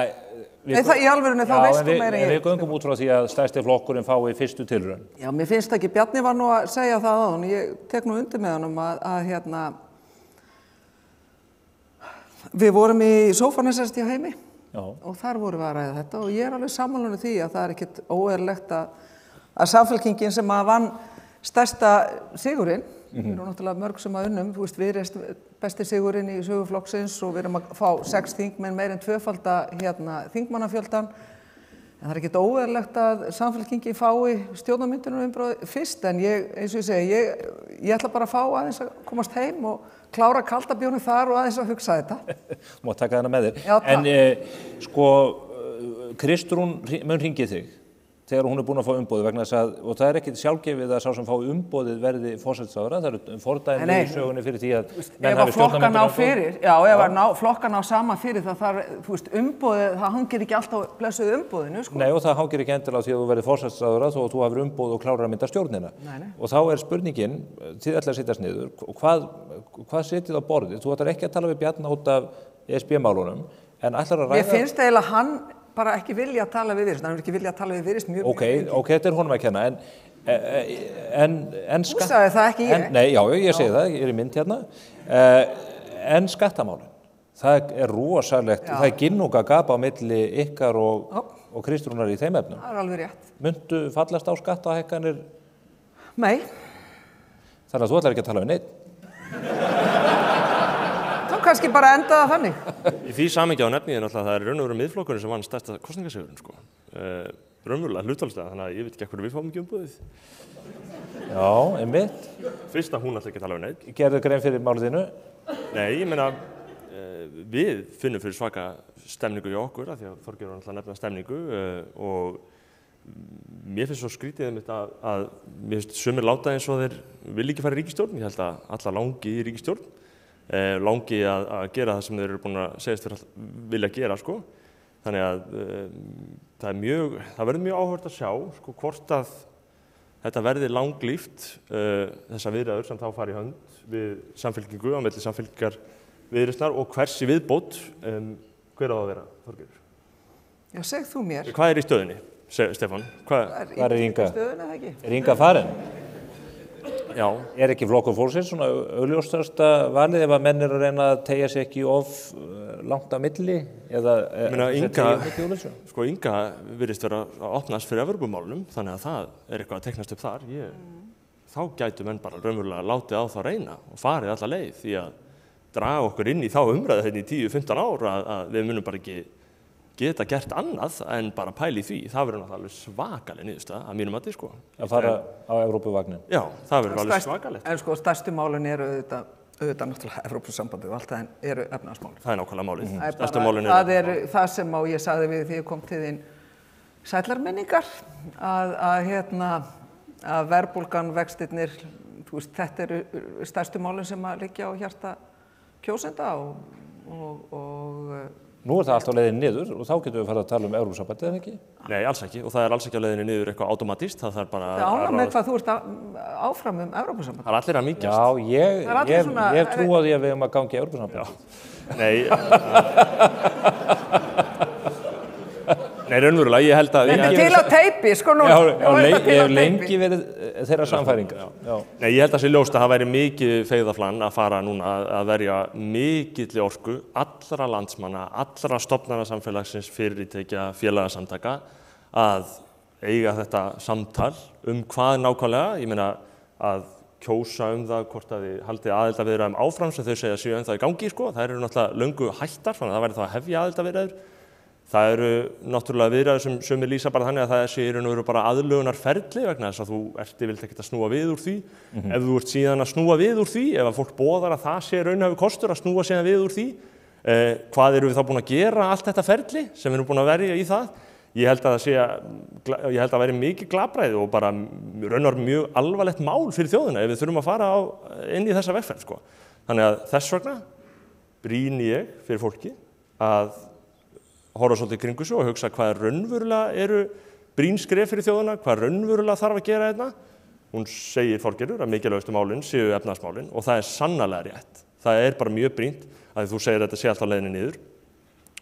Í alvörunni þá veist þú meira en ég. Við göngum út frá því að stærsti flokkurinn fái fyrstu tilraun. Já, mér finnst ekki, Bjarni var nú að segja það á hann, ég tek nú undir með honum að við vorum í sófanesest hjá Heimi og þar vorum við að ræða þetta og ég er alveg sammála því að það er ekkert óeðlilegt að Samfylkingin sem að vann stærsta sigurinn, við erum náttúrulega mörg sem að unnum, þú veist, við erum besti sigurinn í sögu flokksins og við erum að fá 6 þingmenn meir en 2-falda þingmannafjöldan. En það er ekkert óeðlilegt að Samfylkingin fái stjórnarmyndunarumboðið fyrst, en eins og ég segi, ég ætla bara að fá aðeins að komast heim og klára kaldabjónu þar og aðeins að hugsa þetta. Þú mátt taka þarna með þér. Já, en Kristrún mun hringið þig þegar hún er búin að fá umboðið vegna þess að, og það er ekkert sjálfgefið að sá sem fá umboðið verði forsætisráðherra, það eru fordæmi í sögunni fyrir því að menn hafi stjórnarmyndunarumboð. Ef flokkan á sama fyrir það þarf, þú veist, umboðið, það hangir ekki alltaf blessuð umboðinu, sko. Nei, og það hangir ekki endilega á því að þú verði forsætisráðherra þó að þú hafir umboð og klárar að mynda stjórnina. Og þá er spurningin, þið ætla að sittast niður, hvað setið á borðið? Þú ætlar ekki að tala við Bjarna út af ESB-málunum, en ætlar að ræða... Mér finnst eiginlega hann bara ekki vilja að tala við Viðreisn, hann er ekki vilja að tala við Viðreisn mjög mjög. Ok, þetta er honum að kenna, en Þú sagði það ekki ég. Nei, já, ég segi það, ég er í mynd hérna. En skattamálin, það er rosalegt, það er ginnung að gapa á milli ykkar og Kristrúnar í þeim efnum. Það er alveg rétt. Muntu fallast á skattahækkanir? Nei. Þannig að þú ætlar ekki að tala við neitt. Kannski bara enda það þannig. Í því samhengi á nefni náttúrulega það er raun og veru miðflokkurinn sem vann stærsta kosningasigurinn, sko. Raunverulega hlutfallslega, þannig að ég veit ekki hvernig við fáum ekki umboðið. Já, einmitt. Fyrst að hún ætla ekki að tala við neitt. Gerðu grein fyrir málið þínu? Nei, ég meina, við finnum fyrir svaka stemningu hjá okkur, af því að Þorgeir var náttúrulega nefna stemningu og mér finnst svo skrítið um þetta að mér finnst sumir láta eins og þeir vilja ekki fara í ríkisstjórn. Ég held að alla langi í ríkisstjórn. Langi að gera það sem þeir eru búin að segjast fyrir að vilja gera, sko. Þannig að það verður mjög áhugavert að sjá, sko, hvort að þetta verði langlíft, þessar viðræður sem þá fara í hönd við Samfylkingu á milli Samfylkingar Viðreisnar og hvers í viðbót, hver á að vera, Þorgeir? Já, segð þú mér. Hvað er í stöðunni, Stefán? Hvað er Inga? Er Inga farin? Já. Er ekki Flokkur fólksins svona augljósasta valið ef að menn eru að reyna að teygja sig ekki of langt á milli? Inga virðist vera að opnast fyrir Evrópumálunum, þannig að það er eitthvað að teiknast upp þar. Þá gætu menn bara raunverulega látið á það reyna og farið alla leið því að draga okkur inn í þá umræðu hérna í 10-15 ár að við munum bara ekki geta gert annað en bara pæli því. Það verður náttúrulega svakaleg niðurstaða að mínum mati, sko. Að fara á Evrópuvagnin? Já, það verður alveg svakalegt. En sko, stærstu málin eru auðvitað náttúrulega Evrópusambandið og allt það eru efnahagsmálin. Það er nákvæmlega málið. Það er það sem ég sagði við því ég kom til þín sællar minningar að verðbólgan, vextirnir, þú veist, þetta eru stærstu málin sem að liggja á hjarta kjósenda og Nú það allt á leiðinni niður og þá getum við farið að tala Evrópusambandið, en ekki? Nei, alls ekki, og það alls ekki á leiðinni niður eitthvað automatískt, það þarf bara Það ánægð með hvað þú ert áfram Evrópusambandið. Það allir að mýkjast. Já, ég trú á því að við höfum að gangi Evrópusambandið. Nei, Nei, raunverulega, ég held að... Þetta til á teipi, sko nú. Ég hef lengi verið þeirra samfæringar. Nei, ég held að það sé ljóst að það væri mikið feigðarflan að fara núna að verja mikilli orku allra landsmanna, allra stofnana samfélagsins, fyrirtækja, félagasamtaka að eiga þetta samtal hvað nákvæmlega, ég meina að kjósa það hvort að þið haldið aðildarviðræðum áfram sem þau segja séu það í gangi, sko. Það eru náttúrulega löngu hættar, þannig að það væri þá að hefja aðildarviðræður. Það eru náttúrulega viðræður sem sumir lýsa bara þannig að það sé í raun og veru bara aðlögunarferli vegna þess að þú ert yfirleitt ekkert að snúa við úr því. Ef þú ert síðan að snúa við úr því, ef að fólk boðar að það sé raunhæfur kostur að snúa síðan við úr því, hvað eru við þá búin að gera allt þetta ferli sem við erum búin að verja í það? Ég held að veri mikið glapræði og bara raunar mjög alvarlegt mál fyrir þjóðina ef við þurfum að fara inn í þessa vegferð, sko. Þannig að þess vegna brýni ég fyrir fólki að horfa svolítið kringu sig og hugsa hvað raunverulega eru brýn skref fyrir þjóðina, hvað raunverulega þarf að gera þetta. Hún segir Þorgerður að mikilvægustu málin séu efnahagsmálin og það sannarlega rétt. Það bara mjög brýnt að þú segir að þetta sé allt á leiðinni niður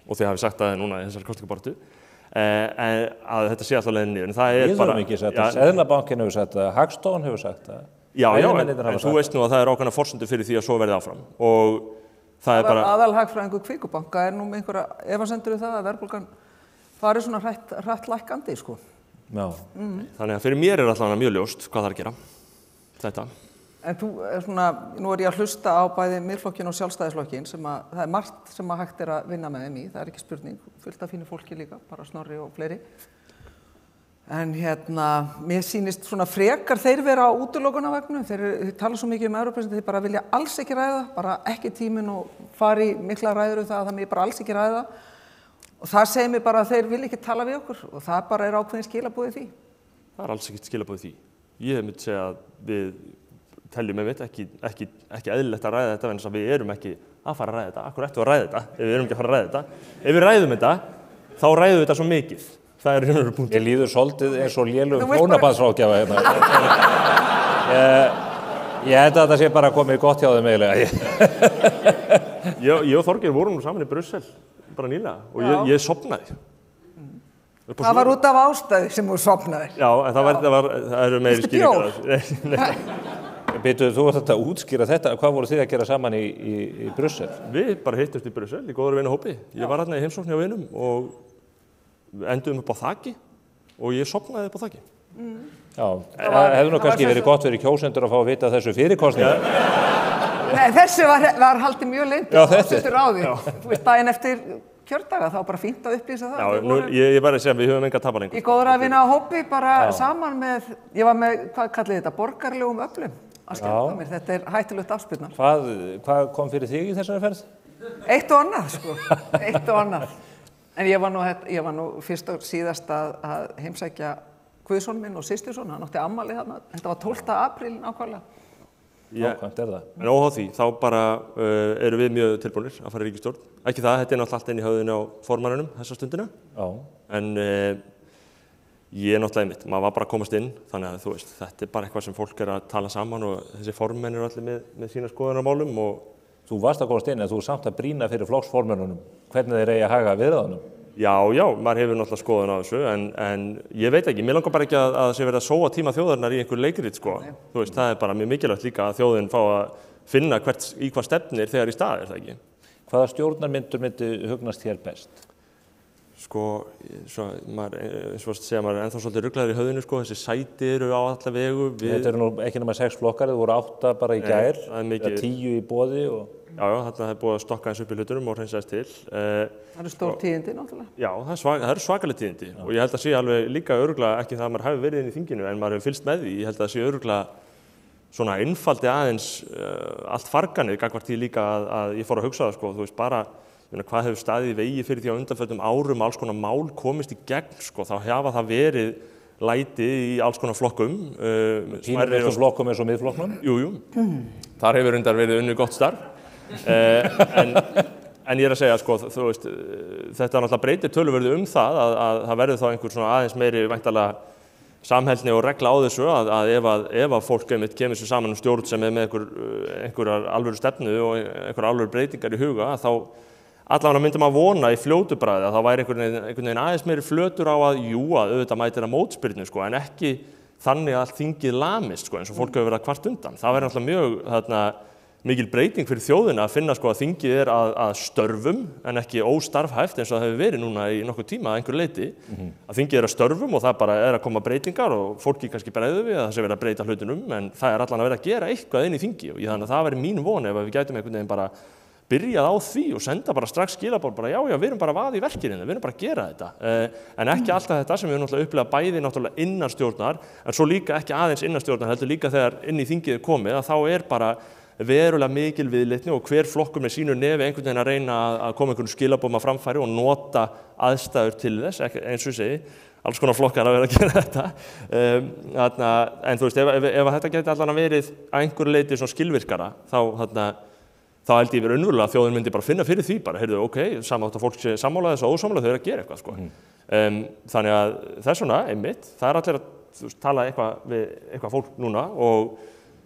og þið hafið sagt það núna í þessari kosningabaráttu. Að þetta sé alltaf leiðinni niður, en það Við höfum ekki sagt það, Seðlabankinn hefur sagt það, Hagstofan hefur sagt það. Já, en þú veist nú að það ákveðnar forsendur fyrir því að svo verði áfram og það bara... Aðalhagfræðingur Kviku-banka nú með einhverja efasemdir það að verðbólgan fari svona hratt lækkandi, sko. Já. Þannig að fyrir mér allavega mjög ljóst hvað það að gera, þetta. En þú svona, nú ég að hlusta á bæði Miðflokkinn og Sjálfstæðisflokkinn sem að það margt sem að hægt að vinna með þeim í, það ekki spurning, fullt af fínu fólki líka, bara Snorri og fleiri. En mér sýnist svona frekar þeir vera á útilokunarvegnu, þeir tala svo mikið Evrópu, þeir bara vilja alls ekki ræða, bara ekki tíminn og fari mikla ræður það að það mér bara alls ekki ræða. Og það segir mér bara að þeir vilja ekki tala við okkur og það bara ákveðin skilaboðið því. Það alls ekki skilaboðið því. Ég myndi segja að við teljum ekki eðlilegt að ræða þetta vegna þess að við erum ekki að fara að ræða þetta. Akkur ættum við að ræða þetta ef við erum ekki að fara að ræða þetta. Ef við ræðum þetta, þá ræðum við þetta svo mikið. Það raunverulegur punktur. Ég líður svolítið eins og lélugum hjónabandsráðgjafa hérna. Ég held að þetta sé bara komið gott hjá þeim eiginlega. Ég og Þorgeir vorum nú saman í Brussel bara nýlega og ég sofnaði. Það var út af ástæðu sem þú sofnaðir. Já, en það eru meiri skýringar. Býtuðu, þú ert þetta að útskýra þetta. Hvað voru þið að gera saman í Brussel? Við bara hittust í Brussel í góðra vinahópi. Ég var þarna í heimsókn hjá vinum og enduðum upp á þaki og ég sofnaði upp á þaki. Já, það hefði nú kannski verið gott fyrir kjósendur að fá að vita þessu fyrir kosningar. Nei, þessu var haldið mjög lengi. Já, þetta. Þú veist, daginn eftir kjördaga, þá bara fínt að upplýsa það. Já, ég var að segja að við höfum enga tapa lengur. Í góðra vinahópi bara saman með, ég var með, hvað kallið þetta, borgarlegum öflum. Að skemmta mér, þetta hættulegt afspyrnar. Hvað kom fyrir þig í þessari ferð? Eitt og annað, sko. Eitt og annað. En ég var nú fyrst og síðast að heimsækja Guðsson minn og systurson, hann átti afmæli þarna. Þetta var 12. apríl nákvæmlega. Nákvæmt það. En óháð því, þá bara eru við mjög tilbúnir að fara í ríkisstjórn. Ekki það, þetta náttúrulega allt inn í höfðinu á formannunum þessa stundina. Já. En ég náttúrulega einmitt, maður var bara að komast inn, þannig að þú veist, þetta bara eitthvað sem fólk að tala saman og þessi formenn eru allir með sína skoðunarmálum og Þú varst að komast inn en þú samt að brýna fyrir flokksformönnunum. Hvernig þeir eigi að haga viðræðunum? Já, maður hefur náttúrulega skoðun á þessu en ég veit ekki, mér langar bara ekki að það sé verið að sóa tíma þjóðarinnar í einhver leikrit, sko. Þú veist, það bara mjög mikilvægt líka að þjóðin fá að finna í hvað stefnir þegar í stað, það ekki? Hvaða stjórnarmyndur myndi hugnast þér best? Sko, eins og segja, maður ennþá svolítið ruglaður í höfðinu, sko, þessi sæti eru á alla vegu. Þetta eru nú ekki nema 6 flokkar, það voru 8 bara í gær, 10 í boði og... Já, þetta hefur búið að stokka eins upp í hlutunum og hreinsaðist til. Það eru stór tíðindi, náttúrulega. Já, það eru svakaleg tíðindi og ég held að sé alveg líka örugglega ekki það að maður hafi verið inn í þinginu en maður hefur fylgst með því. Ég held að það sé örugglega svona einfaldi aðeins allt farganið gagnvart því líka að ég fór að hugsa það, sko. Þú veist, bara, Hvað hefur staðið í vegi fyrir því á undanförnum árum alls konar mál komist í gegn, sko, þá hafa það verið læti í alls konar flokkum. Smærri flokkum eins og miðflokknum? Jú. Þar hefur undar verið unnið gott starf. En ég að segja, sko, þú veist, þetta náttúrulega breytir töluverðu það að það verður þá einhver svona aðeins meiri væntanlega samheldni og regla á þessu að ef að fólk kemur sér saman stjórn sem með einhverjar alvöru stefnu og einhverjar alvöru breytingar í huga, þá allavega myndi maður vona í fljótu bragði að það væri einhvern veginn aðeins meiri flötur á að auðvitað mætir að mótspyrnu, sko, en ekki þannig að þingið lamist, sko, eins og fólk hefur verið að kvart undan. Það væri náttúrulega mjög mikil breyting fyrir þjóðina að finna, sko, að þingið að störfum en ekki óstarfhæft eins og það hefur verið núna í nokkuð tíma að einhverju leyti. Að þingið að störfum og það bara að koma breytingar og fólki kannski bregður við að það sé verið að breyta hlutunum, en það allan að vera að gera eitthvað inn í þingi og þannig að það væri mín von ef við gætum einhvern veginn bara byrjað á því og senda bara strax skilaboð bara já, við erum bara að í verkinu, við erum bara að gera þetta. En ekki alltaf þetta sem við náttúrulega upplega bæði náttúrulega innan stjórnar, en svo líka ekki aðeins innan stjórnar, heldur líka þegar inn í þingið komið að þá bara verulega mikil viðleitni og hver flokkur með sínu nefi einhvern veginn að reyna að koma einhvern skilaboðum að framfæri og nota aðstæður til þess, eins og ég segi, alls konar flokkar að vera að gera þetta. En þú veist, ef þetta geti allan að verið að einhverju leyti svona skilvirkara, þá held ég verið unnvörulega að þjóðin myndi bara finna fyrir því bara, heyrðu, ok, samátt að fólk sé sammála þess og ósammála þau að gera eitthvað, sko. Þannig að þess vegna, einmitt, það allir að tala við eitthvað fólk núna og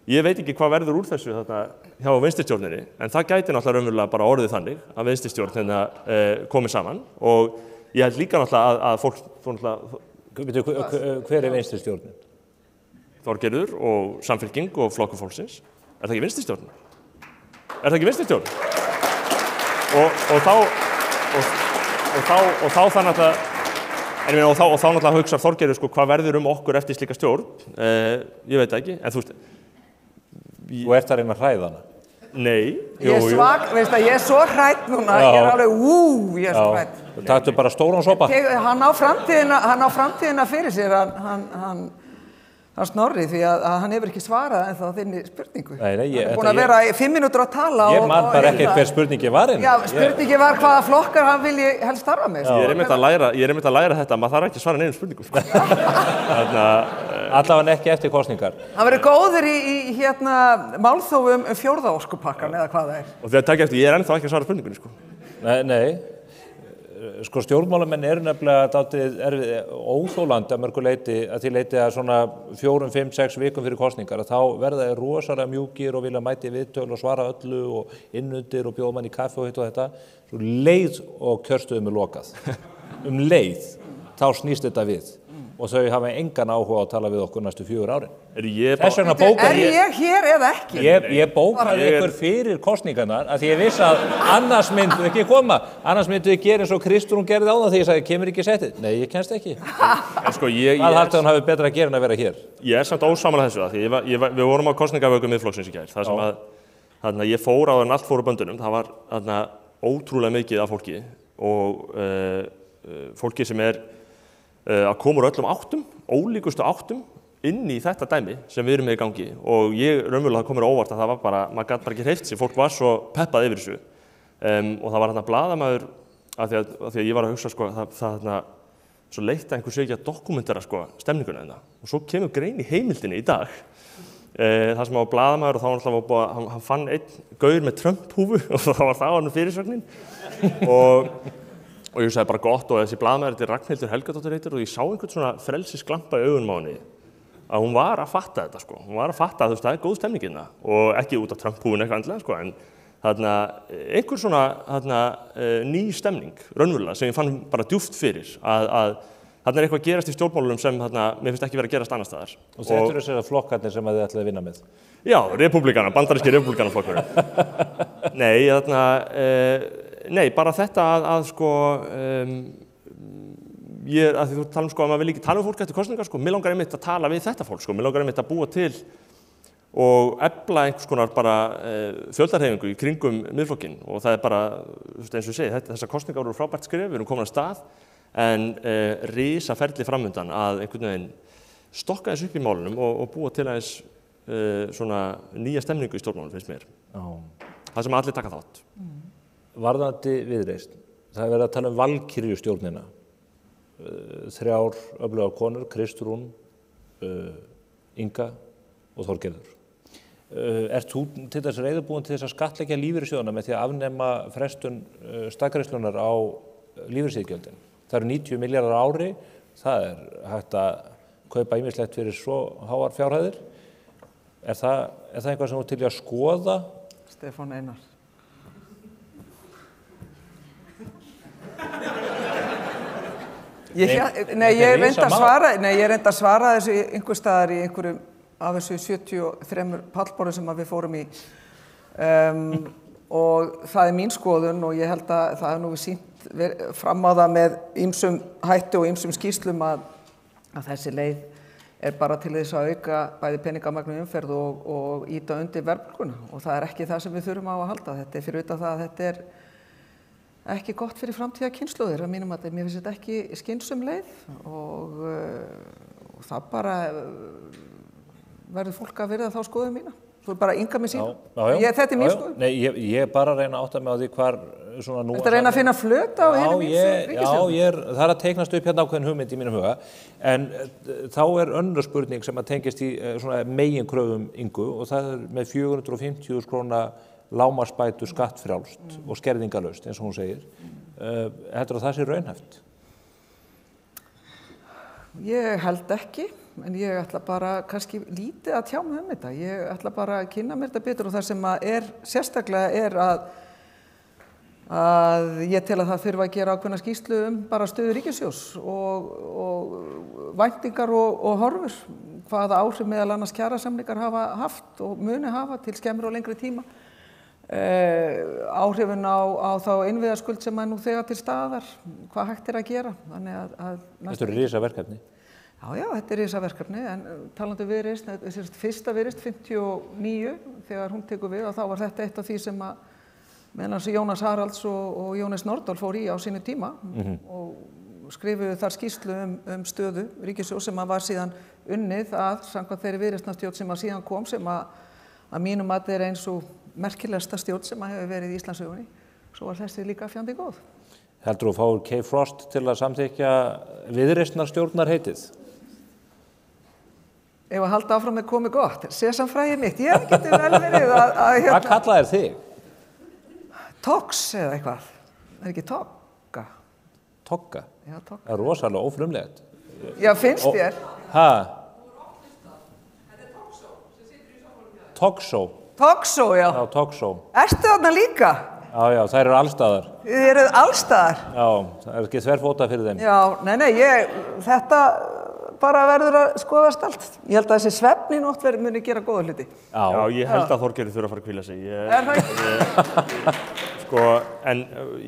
ég veit ekki hvað verður úr þessu hjá vinstristjórninni, en það gæti náttúrulega raunverulega bara orðið þannig að vinstristjórn komið saman og ég held líka náttúrulega að fólk Hver vinstristjórnin? Þorgerður og Samfylking og Flokkur fólksins. Það ekki vinstristjórnin? Það ekki vinstristjórn? Og þá það náttúrulega og þá náttúrulega hugsa Þorgerður, sko, hvað verður okkur eftir slíka stjórn? Ég veit ekki, en þú veist Þú ert að reyna að hræða hana? Nei. Veist að ég svo hrædd núna, ég alveg, ég svo hrædd. Taktu bara stóran sopa? Hann á framtíðina fyrir sér, hann Snorri, því að hann hefur ekki svarað ennþá þinni spurningu. Nei, hann búin að vera í 5 mínútur að tala. Ég man bara ekki hver spurningi var henni. Já, spurningi var hvaða flokkar hann vilji helst starfa með. Ég einmitt að læra þetta, maður þarf ekki að svara neinum spurningum. Allavega ekki eftir kosningar. Hann verið góður í málþófum 4. orkupakkan eða hvað það er. Og þegar takk eftir, ég ennþá ekki að svara spurningunni, sko. Nei. Sko stjórnmálamenn nefnilega dálítið óþólandi að mörgu leyti að því leyti að svona 4, 5, 6 vikum fyrir kosningar að þá verða þeir rosalega mjúkir og vilja mæti viðtöl og svara öllu og innundir og bjóða mann í kaffi og hitt og þetta. Svo leið og kjörstöðum lokað. Leið, þá snýst þetta við. Og þau hafa engan áhuga að tala við okkur næstu 4 árin. Þess vegna bókaði ég hér eða ekki? Ég bókaði ykkur fyrir kosningarnar að því ég viss að annars myndu ekki koma. Annars myndu ég gera eins og Kristrún gerði á það því ég sagði, kemur ekki settið? Nei, ég kemst ekki. Sko, það haldi hún hafi betra að gera en að vera hér. Ég samt ósammála þessu því við vorum á kosningavöku Miðflokksins í gær. Það sem að ég fór á en allt fór á böndunum. Það var ótrúlega mikið af fólki og fólki sem að koma úr öllum áttum, ólíkustu áttum inn í þetta dæmi sem við erum með í gangi og ég raunverulega komur óvart að það var bara, maður gat bara ekki hreyft sig, fólk var svo peppað yfir þessu og það var blaðamaður af því að ég var að hugsa, sko, það svo leitt að einhver sé ekki að dokumentera, sko, stemninguna þetta og svo kemur grein í heimildinni í dag það sem var blaðamaður og þá var hann fann einn gaur með Trump-húfu og það var það á hann fyrirsögnin og ég sagði bara gott og þessi blaðamaður þetta Ragnhildur Helgadóttir heitir og ég sá einhvern svona frelsisglampa í augunum á henni að hún var að fatta þetta, sko. Hún var að fatta að það góð stemningina og ekki út af Trump-húfun eitthvað endilega, sko, en einhver svona ný stemning, raunverulega, sem ég fann bara djúpt fyrir að þarna eitthvað gerast í stjórnmálunum sem mér finnst ekki verið að gerast annars staðar. Og þetta eru þessar flokkarnir sem þið ætlaði að vinna með? Já, bandaríski repúblikanaflokkurinn. Nei, bara þetta að sko, að því þú tala sko að maður vil ekki tala fólk eftir kosningar, sko, mér langar einmitt að tala við þetta fólk, sko, mér langar einmitt að búa til og efla einhvers konar bara fjöldahreyfingu í kringum Miðflokkinn og það bara, eins og ég segi, þessar kosningar eru frábært skref, við erum komin að stað, en risa ferli framundan að einhvern veginn stokka þessu upp í málunum og búa til aðeins svona nýja stemningu í stjórnmálunum, finnst mér. Það sem allir taka þátt. varðandi Viðreisn, það er verið að tala valkyrjustjórnina, 3 öflugar konur, Kristrún, Inga og Þorgerður. Ert þú til þess reiðubúin til þess að skattleggja lífeyrissjóðina með því að afnema frestun staðgreiðslunnar á lífeyrissjóðgjöldin? Það eru 90 milljarðar á ári, það er hægt að kaupa ýmislegt fyrir svo háar fjárhæðir. Er það eitthvað sem þú til í að skoða? Stefán Einar. Ég reyndi að svara þessu einhver staðar í einhverjum af þessu 73 pallborðum sem við fórum í og það er mín skoðun og ég held að það er nú við sýnt fram á það með ýmsum hætti og ýmsum skýrslum að þessi leið er bara til þess að auka bæði peningamagn umferð og ýta undir verðbólguna og það er ekki það sem við þurfum á að halda. Þetta er fyrir utan það að þetta er ekki gott fyrir framtíða kynslóðir að mínum að mér finnst þetta ekki skynnsum leið og það bara verður fólk að virða þá skoðun mína. Þú er bara Inga með sína. Þetta er mín skoðun. Nei, ég er bara að reyna að átta mig á því hvar svona nú... Þetta reyna að finna flöt á hinum ríkisstjórn. Já, það er að teiknast upp hérna ákveðin hugmynd í mínum huga, en þá er önnur spurning sem að tengist í svona meginkröfum Ingu og það er með 450.000 króna lágmarksbætur skattfrjálst og skerðingarlaust, eins og hún segir. Heldurðu að það sé raunhæft? Ég held ekki, en ég ætla bara kannski lítið að tjá mig þetta. Ég ætla bara að kynna mér þetta betur og það sem sérstaklega er að ég tel að það þurfa að gera ákveðna skýrslu bara stöðu ríkissjóðs og væntingar og horfur, hvaða áhrif meðal annars kjarasamningar hafa haft og muni hafa til skemmri og lengri tíma. Áhrifin á þá innviðaskuld sem nú þegar til staðar, hvað hægt að gera. Þetta eru risaverkefni. Já, þetta er risaverkefni, en talandi Viðreisn, fyrsta Viðreisn 59, þegar hún tekur við, og þá var þetta eitt af því sem meðan Jónas Haralds og Jónas Nordal fór í á sínu tíma og skrifuðu þar skýrslu stöðu ríkissjóðs sem var síðan unnið samkvæmt þeirri Viðreisnarstjórn sem síðan kom, sem að mínum mati er eins og merkilegasta stjórn sem hefur verið í Íslandssögunni. Svo var þessi líka fjandi góð. Heldur þú að fá Kay Frost til að samþykkja Viðreisnarstjórnarheitið? Ef að halda áfram með komið gott, sesamfræði mitt, ég geti vel verið að Hvað kallaðir þig? Tox eða eitthvað. Er ekki Togga? Togga? Já, Togga. Það er rosalega ófrumlegt. Já, finnst þér? Hæ? Togshow. Togshow, já. Já, Togshow. Ertu þarna líka? Já, þær eru allstaðar. Þið eruð allstaðar? Já, það er ekki þverfótað fyrir þeim. Já, þetta bara verður að skoðast allt. Ég held að þessi svefn í nótt muni gera góða hluti. Já, ég held að Þorgerður þurfa að fara að hvíla sig. Er það ekki? En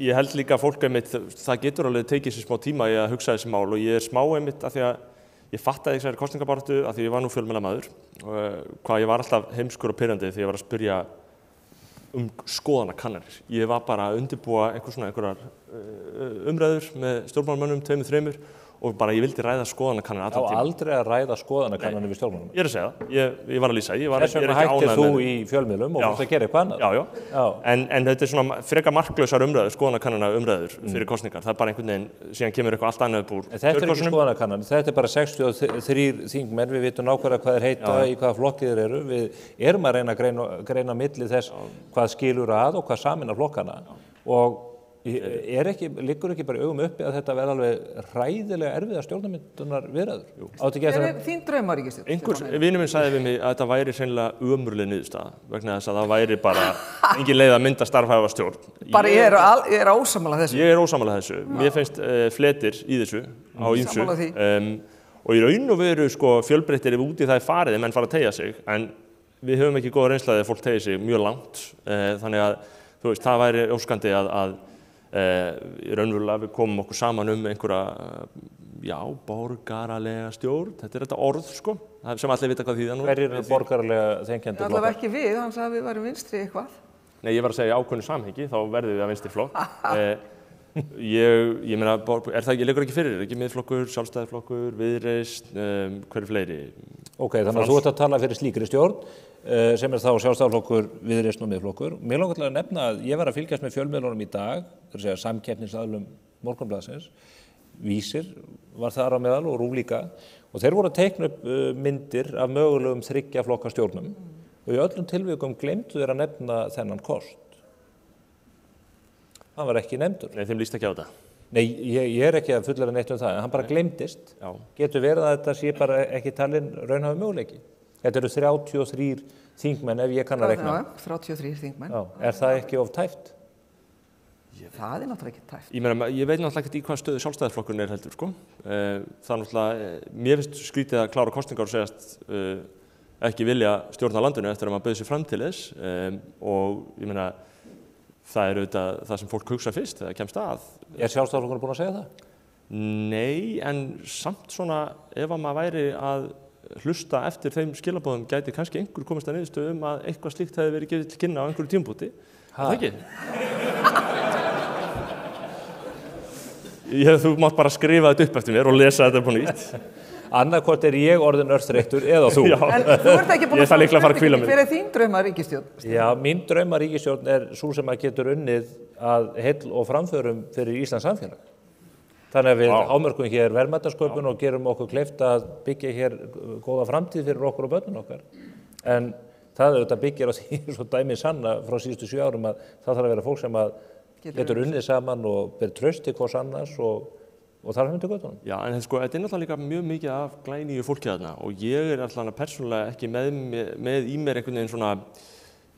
ég held líka að fólk einmitt, það getur alveg tekið sér smá tíma í að hugsa þessi mál og ég er smá einmitt af því að ég fattaði þessari kosningabaráttu af því ég var nú fjölmiðlamaður hvað ég var alltaf heimskur og pirrandi þegar ég var að spyrja skoðanakannanir. Ég var bara að undirbúa einhverjar umræður með stjórnmálamönnum, 2-3 og bara ég vildi ræða skoðanakannanir allan tímann. Já, aldrei að ræða skoðanakannanir við stjórnmálamenn. Ég er að segja það. Ég var að lýsa. Þess vegna hættir þú í fjölmiðlum og fórst að gera eitthvað annað. Já. En þetta er svona frekar marklausar umræður, skoðanakannana umræður fyrir kosningar. Það er bara einhvern veginn, síðan kemur eitthvað allt annað upp úr. Þetta er ekki skoðanakannanir, þetta er bara 63 þingmenn, við vitum nákvæmlega hvað þeir heita, í hvaða flokki þeir eru. Við erum að reyna að greina milli þess hvað skilur að og hvað sameinar flokkana. Og liggur ekki bara í augum uppi að þetta verði alveg hræðilega erfiða stjórnarmyndunar viðræður? Þín draumar ríkisstjórn? Einhver vinur minn sagði við mig að þetta væri hreinlega ömurleg niðurstaða vegna þess að það væri bara engin leið að mynda starfhæfa stjórn. Bara ég er ósammála þessu. Ég er ósammála þessu. Mér finnst fletir í þessu á ýmsu. Og í raun og veru fjölbreyttir ef út í það farið menn fara að teygja sig en við höfum ekki góða reynsla þegar fólk teygir sig mjög langt. Þannig að þú veist, það væri óskandi að í raunverulega við komum okkur saman einhverja borgaralega stjórn, þetta er þetta orð sem allir vita hvað þýðir nú. Hverjir eru borgaralega þenkjandi flokkar? Allavega ekki við, hann sagði að við værum vinstri eitthvað. Nei, ég var að segja ákveðnu samhengi, þá verðum við að vinstri flokk. Ég meina, liggur ekki fyrir, ekki Miðflokkur, Sjálfstæðisflokkur, Viðreisn, hverju fleiri? Ok, þannig að þú ert að tala fyrir slíkri stjórn. sem þá Sjálfstæðisflokkur, Viðreisn og Miðflokkur. Mér langar til að nefna að ég var að fylgjast með fjölmiðlunum í dag, það er að segja samkeppnisaðilum Morgunblaðsins, Vísir var þar á meðal og RÚV líka, og þeir voru að teikna upp myndir af mögulegum 3 flokka stjórnum og í öllum tilvikum gleymdu þeir að nefna þennan kost. Hann var ekki nefndur. Nei, þeim líst ekki á þetta. Nei, ég er ekki að fullera neitt um það, en hann bara gleymdist. Já. Getur verið að þetta sé bara ekki talin raunhafi möguleiki. Þetta eru 33 þingmenn ef ég kann að reikna. Já, 33 þingmenn. Já, er það ekki of tæft? Það er náttúrulega ekki tæft. Ég meina, ég veit náttúrulega ekki í hvað stöðu Sjálfstæðisflokkurinn er heldur, sko. Það er náttúrulega, mér finnst skrítið að klára kosningar og segjast ekki vilja stjórna landinu eftir að maður bauð sér fram til þess og ég meina, það er auðvitað það sem fólk hugsa fyrst þegar það kemst að. Er Sjálfstæðisflokkurinn búinn að segja það? Nei, en samt svona, ef að maður væri að hlusta eftir þeim skilaboðum gæti kannski einhver komast að niðurstöðu að eitthvað slíkt hefði verið gefið til kynna á einhverju tímapunkti. Það ekki? Þú mátt bara skrifa þetta upp eftir mér og lesa þetta upp á nýtt. Annarkvort er ég orðinn örþreyttur eða þú. En þú ert ekki búin Ég þarf líklega að fara að hvíla mig. Hver er þín drauma ríkisstjórn? Já, mín drauma ríkisstjórn er sú sem að getur unnið að heill og framförum fyrir Íslands samfélag. Þannig að við hámörkum hér verðmætasköpun og gerum okkur kleift að byggja hér góða framtíð fyrir okkur og börnun okkar. En það auðvitað byggir á því svo dæmi sanna frá síðustu 7 árum að það þarf að vera fólk sem að getur unnið saman og ber traust til hvors annars og þar höfum til göttunum. Já, en sko, þetta er náttúrulega líka mjög mikið af glænýju fólki þarna og ég er alltaf persónulega ekki með í mér einhvern veginn svona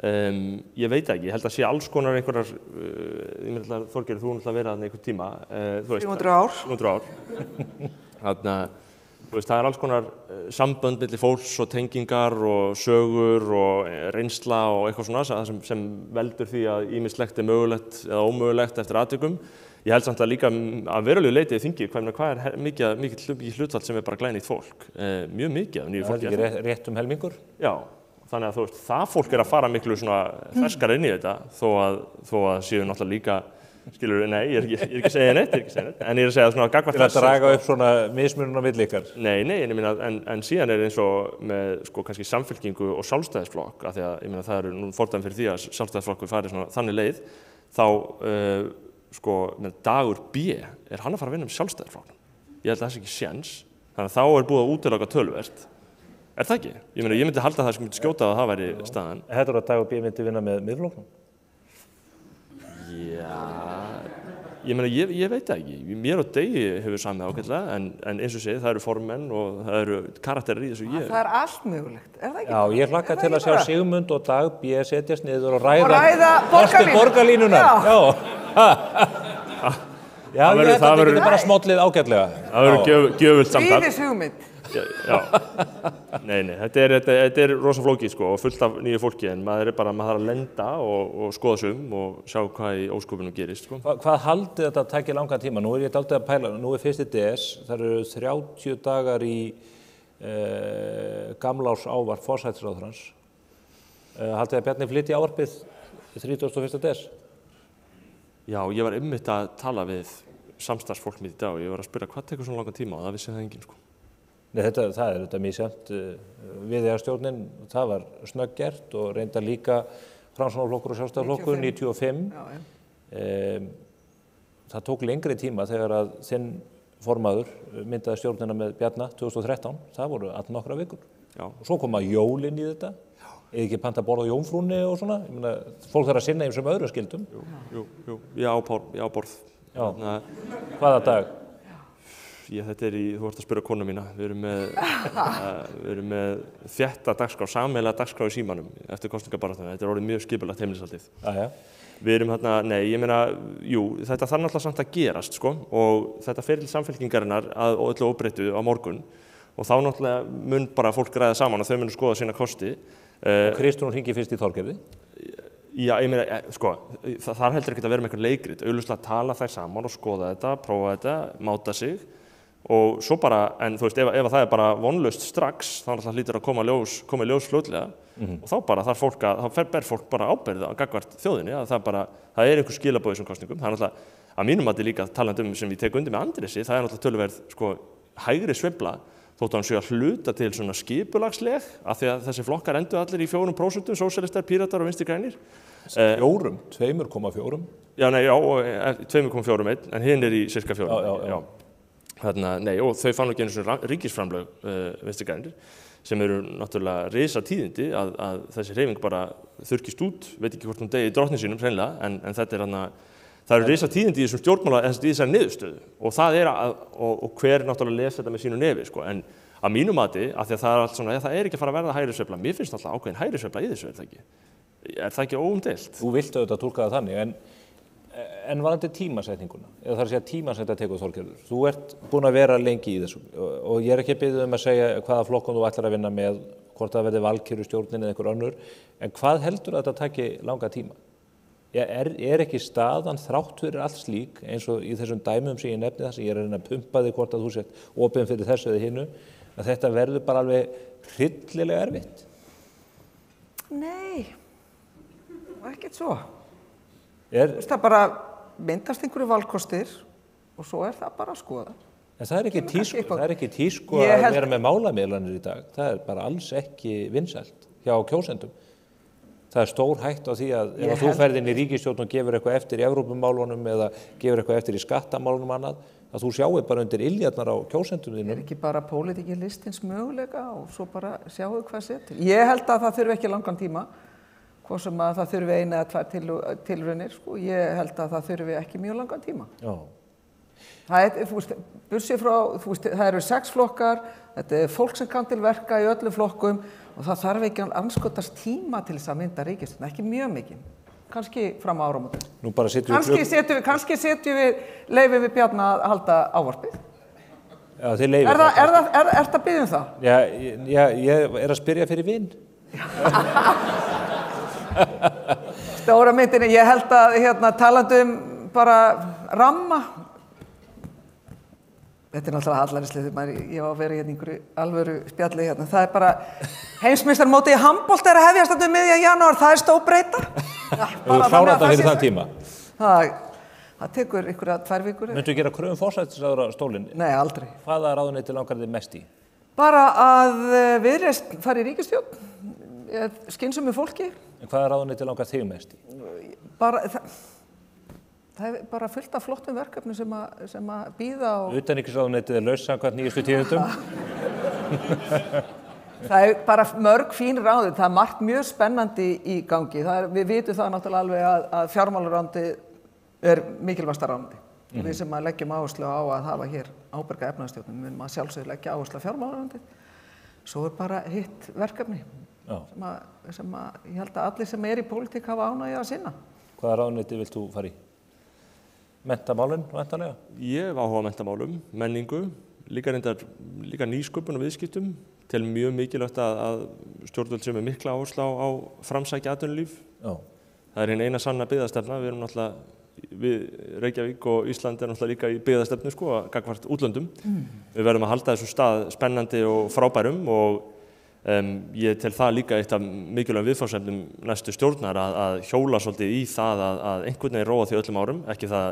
ég veit ekki, ég held að sé alls konar einhverjar, ég meina alltaf Þorgeir, þú náttúrulega verið þarna einhvern tíma, 300 ár. 300 ár. Þarna, þú veist, það er alls konar sambönd milli fólks og tengingar og sögur og reynsla og eitthvað svona sem veldur því að ýmislegt er mögulegt eða ómögulegt eftir atvikum. Ég held samt að líka að verulegu leiti í þingi, hvað er mikið hlutfall sem er bara glænýtt fólk? Mjög mikið af nýju fólki. Það er ekki rétt helmingur? Já. Þannig að þú veist, það fólk er að fara miklu svona ferskara inn í þetta þó að séu náttúrulega líka, skilur, nei, ég er ekki að segja neitt, en ég er að segja svona gagnvart þess. Til að draga upp svona mismunum á milli ykkar? Nei, ég meina, en síðan er eins og með sko kannski Samfylkingu og Sjálfstæðisflokk, af því að ég meina það eru nú fordæmi fyrir því að Sjálfstæðisflokkur fari svona þannig leið, þá sko með Dagur B er hann að fara að vinna með Sjálfstæðisflokknum. Ég held að það sé ekki séns, þannig að þá er búið að útiloka töluvert. Er það ekki? Ég meina, ég myndi halda það sem myndi skjóta að það væri staðan. Heldur að Dagur B myndi vinna með Miðflokknum? Já, ég meina, ég veit það ekki. Mér og Degi hefur samið ágætlega, en eins og segið, það eru formenn og það eru karakterir í þessu ég. Það er allt mögulegt, er það ekki? Já, ég hlakka til að sjá Sigmund og Dag B setjast niður og ræða borgarlínunar. Já, ég veit að það getur bara smollið ágætlega. Það verður gjöfult samtal. Víðis hugmynd. Já, nei, þetta er rosa flókið sko og fullt af nýju fólki en maður þarf að lenda og skoða sig og sjá hvað í ósköpunum gerist sko. Hvað haldið þetta að taka langan tíma? Nú er ég dálítið að pæla, nú er 1. DS, það eru 30 dagar í gamlárs ávarp forsætisráðherrans. Haldið að Bjarni flytji ávarpið 31. DS? Já, ég var einmitt að tala við samstarfsfólk mitt í dag og ég var að spyrja hvað tekur svona langan tíma og það vissi það enginn sko. Nei, það er þetta misjafnt. Viðeyjarstjórnin, það var snögggert og reyndar líka Framsóknarflokkur og Sjálfstæðisflokkur 95. Það tók lengri tíma þegar að þinn formaður myndaði stjórnina með Bjarna 2013. Það voru allnokkra vikur. Já. Og svo koma jólin í þetta. Eða ekki panta borð á jómfrúnni og svona. Ég meina, fólk þarf að sinna þeim sem öðru skildum. Jú. Ég á borð. Já. Hvaða dag? Þetta er þú ert að spyrja konu mína. Við erum með þétta dagskrá, sameiginlega dagskrá í símanum eftir kosningabaráttuna. Þetta er orðið mjög skipulagt heimilishaldið. Við erum ég meina, þetta þarf náttúrulega samt að gerast, sko, og þetta fer til Samfylkingarinnar að öllu óbreyttu á morgun og þá náttúrulega mun bara fólk ræða saman og þau munu skoða sína kosti. Kristrún hringi fyrst í Þorgerði? Já, ég meina, sko, það heldur ekki að vera með eitthvað leikrit, augljóslega tala þær saman og skoða þetta, prófa þetta, máta sig. Og svo bara, en þú veist, ef það er bara vonlaust strax, þá náttúrulega hlýtur að koma í ljós fljótlega og þá bara þá ber fólk bara ábyrgð á gagnvart þjóðinni að það er einhver skilaboð í þessum kosningum. Það er náttúrulega, að mínum mati líka talandi sem við tekum undir með Andrési, það er náttúrulega töluverð, sko, hægri sveifla þótt hann sé að hluta til svona skipulagsleg, af því að þessi flokkar endu allir í 4%, sósíalistar, píratar og vinstri grænir. 2,4? Já, 2,41, en hinn í cirka 4. Já. Og þau fann ekki einu svona ríkisframlög vinstri grænir, sem eru náttúrulega risa tíðindi að þessi hreyfing bara þurrkist út, veit ekki hvort hún degi drottni sínum hreinlega, en þetta það eru risa tíðindi í þessum stjórnmála, í þessari niðurstöðu, og það og hver náttúrulega les þetta með sínu nefi, sko, en að mínu mati, af því að það allt svona, það ekki að fara að verða hægrisveifla, mér finnst alltaf ákveðin hægrisveifla í þessu, er það ekki óumdeilt? Þú vilt auðvitað túlka það þannig, en varðandi tímasetninguna, eða það að segja tímasetta tekur Þorgerður, þú ert búin að vera lengi í þessu og ég ekki að biðja að segja hvaða flokkum þú ætlar að vinna með, hvort það verði valkyrjustjórnin eða einhver önnur, en hvað heldur að þetta taki langa tíma? Er ekki staðan þrátt fyrir allt slík, eins og í þessum dæmum sem ég nefni það sem ég að reyna að pumpa þig hvort að þú sett opinn fyrir þessu eða hinnu, að þetta verður bara alveg hryllilega erfitt? Nei, ekkert svo. Það bara myndast einhverju valkostir og svo það bara að skoða. En það ekki tísku að vera með málamiðlanir í dag. Það bara alls ekki vinsælt hjá kjósendum. Það stór hætt á því að ef þú ferð inn í ríkisstjórn og gefur eitthvað eftir í Evrópumálunum eða gefur eitthvað eftir í skattamálunum annað, að þú sjáir bara undir iljarnar á kjósendum þínum. Ekki bara pólitíkin listins möguleika og svo bara sjáu hvað setur. Ég held að það þurfi ekki langan tíma. Hvort sem að það þurfi 1 eða 2 tilraunir, sko, ég held að það þurfi ekki mjög langan tíma. Já. Bursið frá, það eru 6 flokkar, þetta fólk sem kann til verka í öllum flokkum og það þarf ekki að anskotast tíma til þess að mynda ríkisstjórn, ekki mjög mikið, kannski fram á áramótin. Nú bara Kannski leyfum við Bjarna að halda ávarpið. Já, þið leyfið það. Ertu að biðja um það? Já, ég að spyrja fyrir vin. Stóra myndinni, ég held að talandi bara ramma, þetta náttúrulega hallærislegt, ég var að vera í einhverju alvöru spjalli það bara heimsmeistarmótið í handbolta að hefjast um miðjan janúar, það stórbreyta. Þú klárar þetta fyrir þann tíma? Það tekur einhverja 2 vikur. Myndu gera kröfum forsætisráðherra stólinn? Nei, aldrei. Hvaða ráðuneyti langar þig mest í? Bara að Viðreisn fari í ríkisstjórn, skynsömu fólki. En hvaða ráðuneyti langar þig mest í? Það bara fullt af flottum verkefni sem að bíða og... Utanríkisráðuneytið laust samkvæmt nýjustu tíðindum? Það bara mörg fín ráðið, það margt mjög spennandi í gangi. Við vitum það náttúrulega alveg að fjármálaráðuneytið mikilvægasta ráðuneyti. Við sem að leggjum áherslu á að hafa hér ábyrga efnahagsstjórn, við munum að sjálfsögðu leggja áherslu á fjármálaráðuneytið. Svo bara hitt verkefni sem að ég held að allir sem í pólitík hafa ánægju að sinna. Hvaða ráðuneyti vilt þú fara í? Menntamálin, væntanlega? Ég hef áhuga á menntamálum, menningu, líka nýsköpun og viðskiptum, til mjög mikilvægt að stjórnvöld sem mikla áherslu á framsækja atvinnulíf. Já. Það hin eina sanna byggðastefna, við erum náttúrulega, Reykjavík og Ísland náttúrulega líka í byggðastefnu, sko, gagnvart útlöndum. Við verðum að halda þessum stað spennandi og frábærum og ég tel það líka eitt af mikilvægum viðfangsefnum næstu stjórnar að hjóla svolítið í það að einhvern veginn róa því öllum árum, ekki það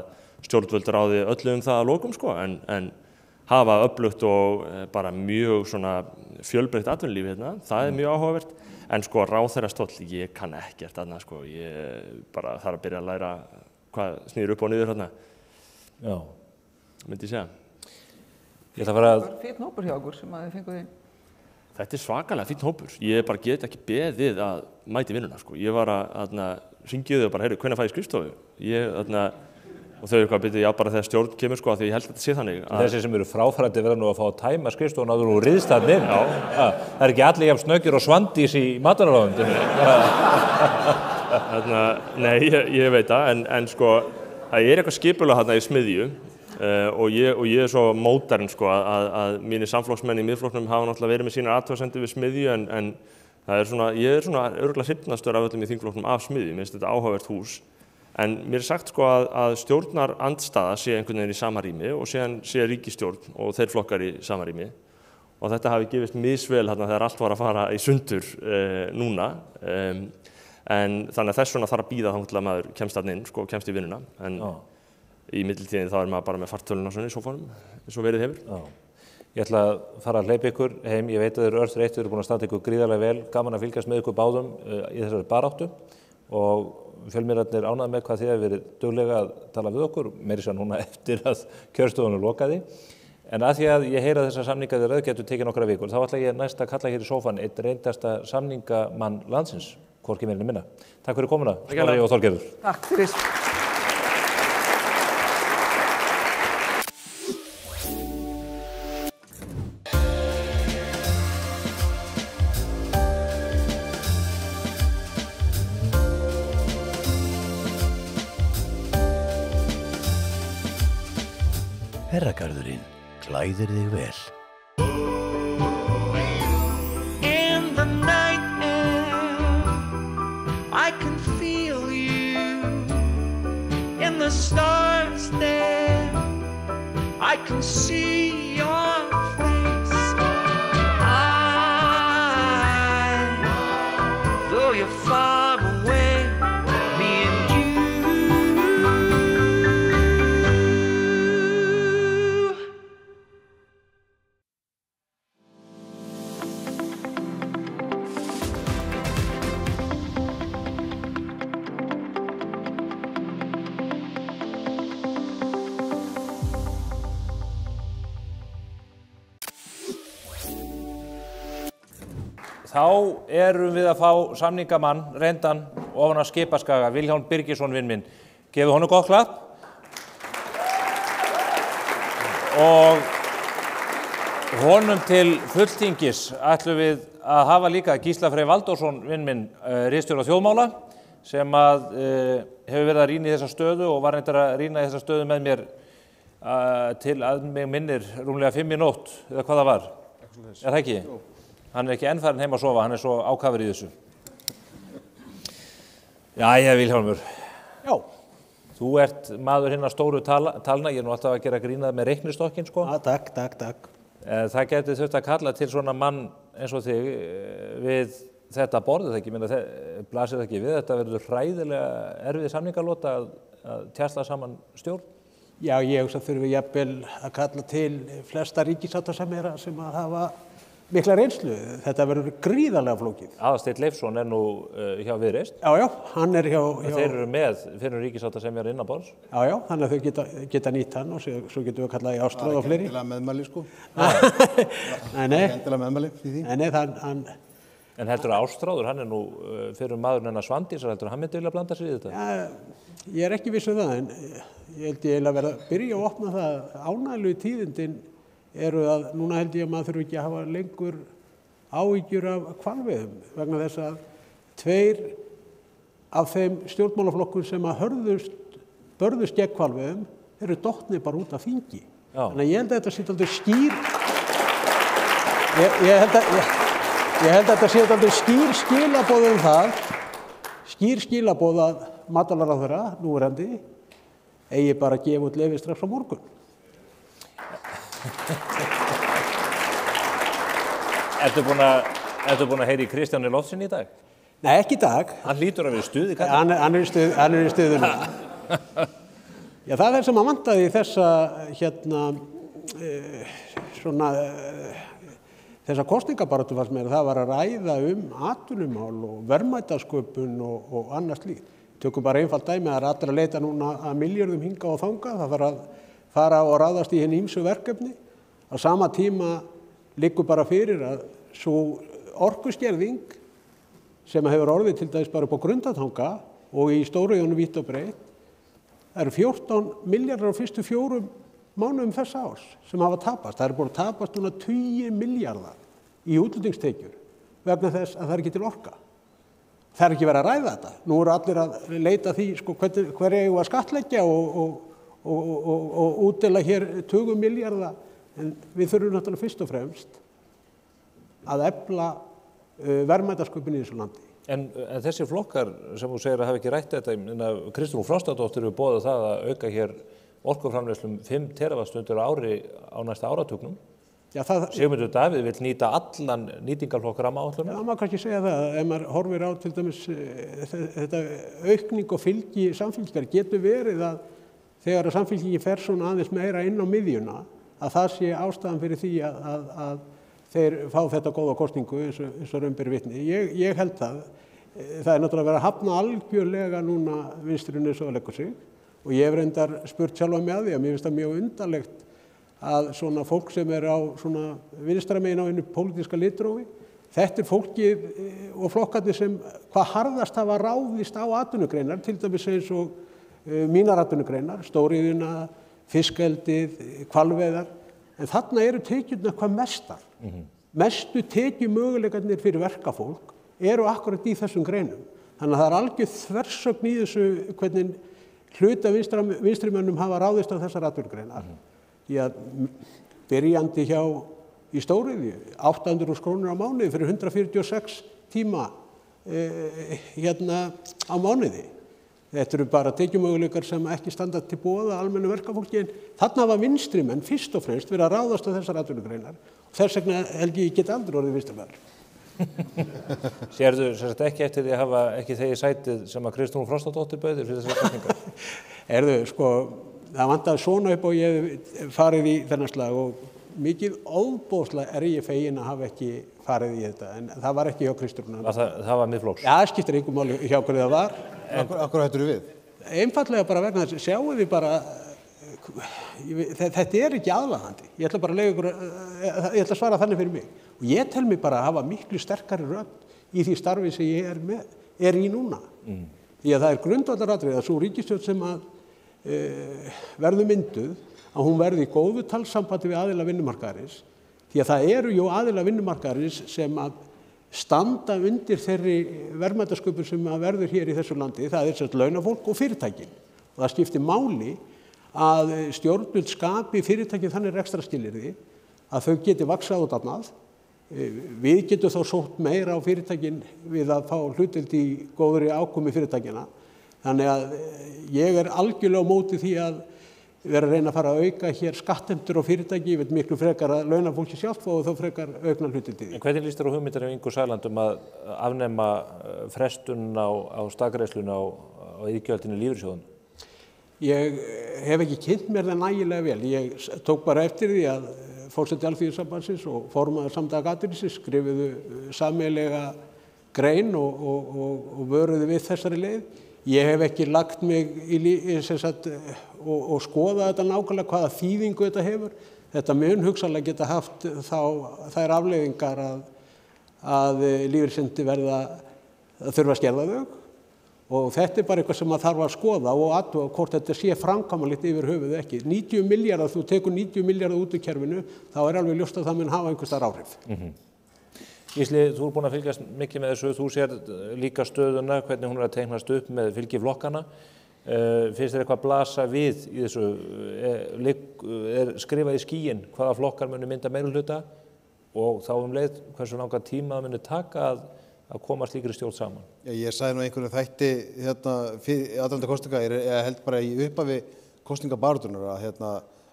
stjórnvöld ráði öllu það að lokum, sko, en hafa öflugt og bara mjög svona fjölbreytt atvinnulíf hérna, það mjög áhugavert, en sko ráðherrastóll, ég kann ekkert þarna, sko, ég bara þarf að byrja að læra hvað snýr upp og niður hérna. Já. Myndi ég segja. Ég ætla að fara að... Fínn hópur hjá okkur sem að þið fenguð í. Þetta svakalega fínn hópur. Ég bara get ekki beðið að mæti vinnuna, sko. Ég var að hringja þau og bara, heyrðu, hvenær fæ ég skrifstofu? Og þau eitthvað byrjuðu, já, bara þegar stjórn kemur, sko, af því ég held að þetta sé þannig. Þessi sem eru fráfærandi verða nú að fá að tæma skrifstofuna áður og ryðst þarna inn. Það ekki allir jafn snöggir og Svandís í matvælaráðuneytinu. Nei, ég veit það, en sko, það eitthvað skipulag þarna í smiðju og ég svo mótarinn, sko, að mínir samflokksmenn í miðflokknum hafa náttúrulega verið með sínar athugasemdir við smiðju, en það svona, ég svona örugglega hrifnastur af öllum í þingflokknum af smiðju, mér finnst þetta áhugavert hús. En mér sagt, sko, að stjórnarandstaða sé einhvern veginn í sama rými og síðan sé ríkisstjórn og þeir flokkar í sama rými. Og þetta hafi gefist misvel þarna þegar allt var að fara í sundur núna. En þannig að þess vegna þarf að bíða þangað til að maður kemst þarna inn, sko, kemst í vinnuna. En í millitíðinni þá maður bara með fartölun á svona í sófanum, eins og verið hefur. Ég ætla að fara að hleypa ykkur heim. Ég veit að þið eru örþreytt, þið eru búin að standa ykkur gríðarlega vel. Gaman að fylgjast með ykkur báðum í þessari baráttu og fjölmiðlarnir ánægðu með hvað þið hefur verið duglega að tala við okkur, meira sér núna eftir að kjörstofunum lokaði. En að því að ég heyra þessa samninga þegar getur tekið nokkra vikur, þá ætla ég næst að kalla hér í sófan einn reyndasta samningamann landsins, hvorki meira né minna. Takk fyrir komuna, Snorri og Þorgerður. Takk fyrir. Herragarðurinn klæðir þig vel. In the night air, I can feel you. In the stars there, I can see your face. Though you're far away, me and you. Þá erum við að fá samningamann, reyndan, ofan að Skipaskaga, Vilhjálm Birgisson vinn minn. Gefið honum gott klapp. Og honum til fulltingis ætlum við að hafa líka Gísla Frey Valdirsson vinn minn, ritstjóra þjóðmála, sem að hefur verið að rýna í þessa stöðu og var reyndar að rýna í þessa stöðu með mér til að mig minnir rúmlega 5 í nótt, eða hvað það var. Er það ekki? Hann ekki enn farin heim að sofa, hann svo ákafur í þessu. Jæja, Vilhjálmur. Já. Þú ert maður hinna stóru talna, ég alltaf að gera grínað með reiknistokkin, sko. Já, takk. Það geti þurft að kalla til svona mann eins og þig við þetta borðið ekki, blasir það ekki við, þetta verður hræðilega erfið samningalota að tjasla saman stjórn. Já, ég hugsa þurfum jafnvel að kalla til flesta ríkissáttasemjara sem að hafa mikla reynslu. Þetta verður gríðarlega flókið. Aðalsteinn Leifsson nú hjá Viðreisn. Já, hann hjá... Þeir eru með fyrir ríkissáttasemjara innanborðs. Já, þannig að þau geta nýtt hann og svo getum við kallað í Ástráð og fleiri. Það er ekki endilega meðmæli, sko. Nei. Ekki endilega meðmæli í því. Nei, hann... En heldur að Ástráður, hann nú fyrir maðurinn hennar Svandísar, heldur að hann myndi vilja blanda sig í þetta? Já, ég er ekki viss það, en ég held ég að verða að byrja að opna það. Ánægilegu tíðindin eru að núna held ég að maður þurfi ekki að hafa lengur áhyggjur af hvalveiðum vegna þess að 2 af þeim stjórnmálaflokkum sem að börðust gegn hvalveiðum eru dottnir bara út af þingi. Þannig að ég held að þetta sé aldrei skýr ég held að þetta sé aldrei skýr skilaboð það, skýr skilaboð að matvælaráðherra núverandi eigi bara að gefa út leyfi strax á morgun. Ertu búin að heyra í Kristjáni Loftssyni í dag? Nei, ekki í dag. Hann hlýtur að vera í stuði, kallinn. Hann er í stuðinu. Já, það er sem að vantaði í þessa, þessa kosningabaráttu fannst mér. Það var að ræða atvinnumál og verðmætasköpun og annað slíkt. Tökum bara einfalt dæmi, það er allir að leita núna að milljörðum hinga og þanga. Það þarf að fara og ráðast í hin ýmsu verkefni. Á sama tíma liggur bara fyrir að svo orkuskerðing sem hefur orðið til dæmis bara upp á Grundartanga og í Stóru-Jóni vítt og breitt, það eru 14 milljarðar á fyrstu 4 mánuðum þessa árs sem hafa tapast. Það eru búin að tapast núna 20 milljarðar í útflutningstekjur vegna þess að það er ekki til orka. Það er ekki verið að ræða þetta. Nú eru allir að leita því hver eigum að skattleggja og útdeila hér 20 milljarða, en við þurfum náttúrulega fyrst og fremst að efla verðmætasköpun í þessu landi. En þessi flokkar sem þú segir að hafa ekki rætt þetta, Kristrún Frostadóttir hefur boðað það að auka hér orkuframleiðslu 5 teravattstundir á ári á næsta áratugnum. Sigmundur Davíð vill nýta allan nýtingarflokk rammaáætlunar. Já, maður kannski segja það. Ef maður horfir á til dæmis þetta aukning og fylgi samfylkingar getur verið að þegar samfylkingin fer svona aðeins meira inn á miðjuna, að það sé ástæðan fyrir því að þeir fá þetta góða kosningu eins og raun ber vitni. Ég held það. Það er náttúrulega verið að hafna algjörlega núna vinstrinu svo að leggur sig og ég hef reyndar spurt sjálfa mig að því að mér finnst það mjög undarlegt að svona fólk sem er á svona vinstra megin á einu pólitíska litrófi, þetta er fólkið og flokkarnir sem hvað harðast hafa ráðist á atvinnugreinar, til dæmis eins og mínar atvinnugreinar, stóriðjuna, fiskeldið, hvalveiðar, en þarna eru tekjurnar hvað mestar. Mestu tekjumöguleikarnir fyrir verkafólk eru akkurat í þessum greinum. Þannig að það er algjör þversögn í þessu hvernig hluta vinstrimönnum hafa ráðist á þessar atvinnugreinar. Því að byrjandi hjá í stóriðju, 800.000 krónur á mánuði fyrir 146 tíma á mánuði. Þetta eru bara tekjumöguleikar sem ekki standa til boða almennu verkafólki, en þarna hafa vinstrimenn fyrst og fremst verið að ráðast á þessar atvinnugreinar. Þess vegna held ég get aldrei orðið vinstrimaður. Sérðu sem sagt ekki eftir því að hafa ekki þegið sætið sem að Kristrún Frostadóttir bauð þér fyrir þessar kosningar? Sko, það vantaði svona upp og ég hef farið í þennan slag og mikið óbóðslega er ég fegin að hafa ekki farið í þetta, en það var ekki hjá Kristrún. Það var Miðflokks? Já, það skiptir engu máli hjá hverju það var. Akkur hættur við? Einfallega bara vegna þess, sjáu þið bara, þetta er ekki aðlaðandi. Ég ætla bara að lega ykkur, ég ætla að svara þannig fyrir mig. Og ég tel mig bara að hafa miklu sterkari rödd í því starfi sem ég er í núna. Því að það er grundvallaratriði að sú ríkisstjórn sem að verður mynduð, að hún verði í góðu talssambandi við aðila vinnumarkaðarins, því að það eru jú aðila vinnumarkaðarins sem að standa undir þeirri verðmætasköpun sem að verður hér í þessu landi, það er sérst launafólk og fyrirtækin. Og það skiptir máli að stjórnvöld skapi fyrirtækin þannig rekstrarskilyrði að þau geti vaxað út annað. Við getum þá sótt meira á fyrirtækin við að fá hlutdeild í góðri ákomi fyrirtækina. Þannig að ég er algjörlega á móti því að vera að reyna að fara að auka hér skattheimtur á fyrirtæki, ég veit miklu frekar að launafólki sjálft og þá frekar aukna hlutdeild í því. En hvernig líst þér á hugmyndir af Ingu Sæland að afnema frestun á staðgreiðsluna á iðgjöldinni í lífeyrissjóðunum? Ég hef ekki kynnt mér það nægilega vel. Ég tók bara eftir því að forseti Alþýðusambandsins og formaður Samtaka atvinnulífsins skrifuðu sameiginlega grein og vöruðu við þessari leið. Ég hef ekki lagt mig og skoða þetta nákvæmlega hvaða þýðingu þetta hefur. Þetta mun hugsanlega geta haft þær afleiðingar að lífeyrisréttindi verða að þurfa að skerða þau. Og þetta er bara eitthvað sem maður þarf að skoða og athuga hvort þetta sé framkvæmanlegt yfir höfuð ekki. 90 milljarðar, þú tekur 90 milljarðar út úr kerfinu, þá er alveg ljóst að það mun hafa einhvers staðar áhrif. Gísli, þú er búin að fylgjast mikið með þessu, þú sér líka stöðuna, hvernig hún er að teiknast upp með fylgi flokkana. Finnst þér eitthvað blasa við í þessu, er skrifað í skýin hvaða flokkar muni mynda meirihluta og þá leið hversu langan tíma það muni taka að koma slíkri stjórn saman? Ég sagði nú einhverju þætti fyrir aðdraganda kosninga, ég held bara í upphafi kosningabaráttunnar að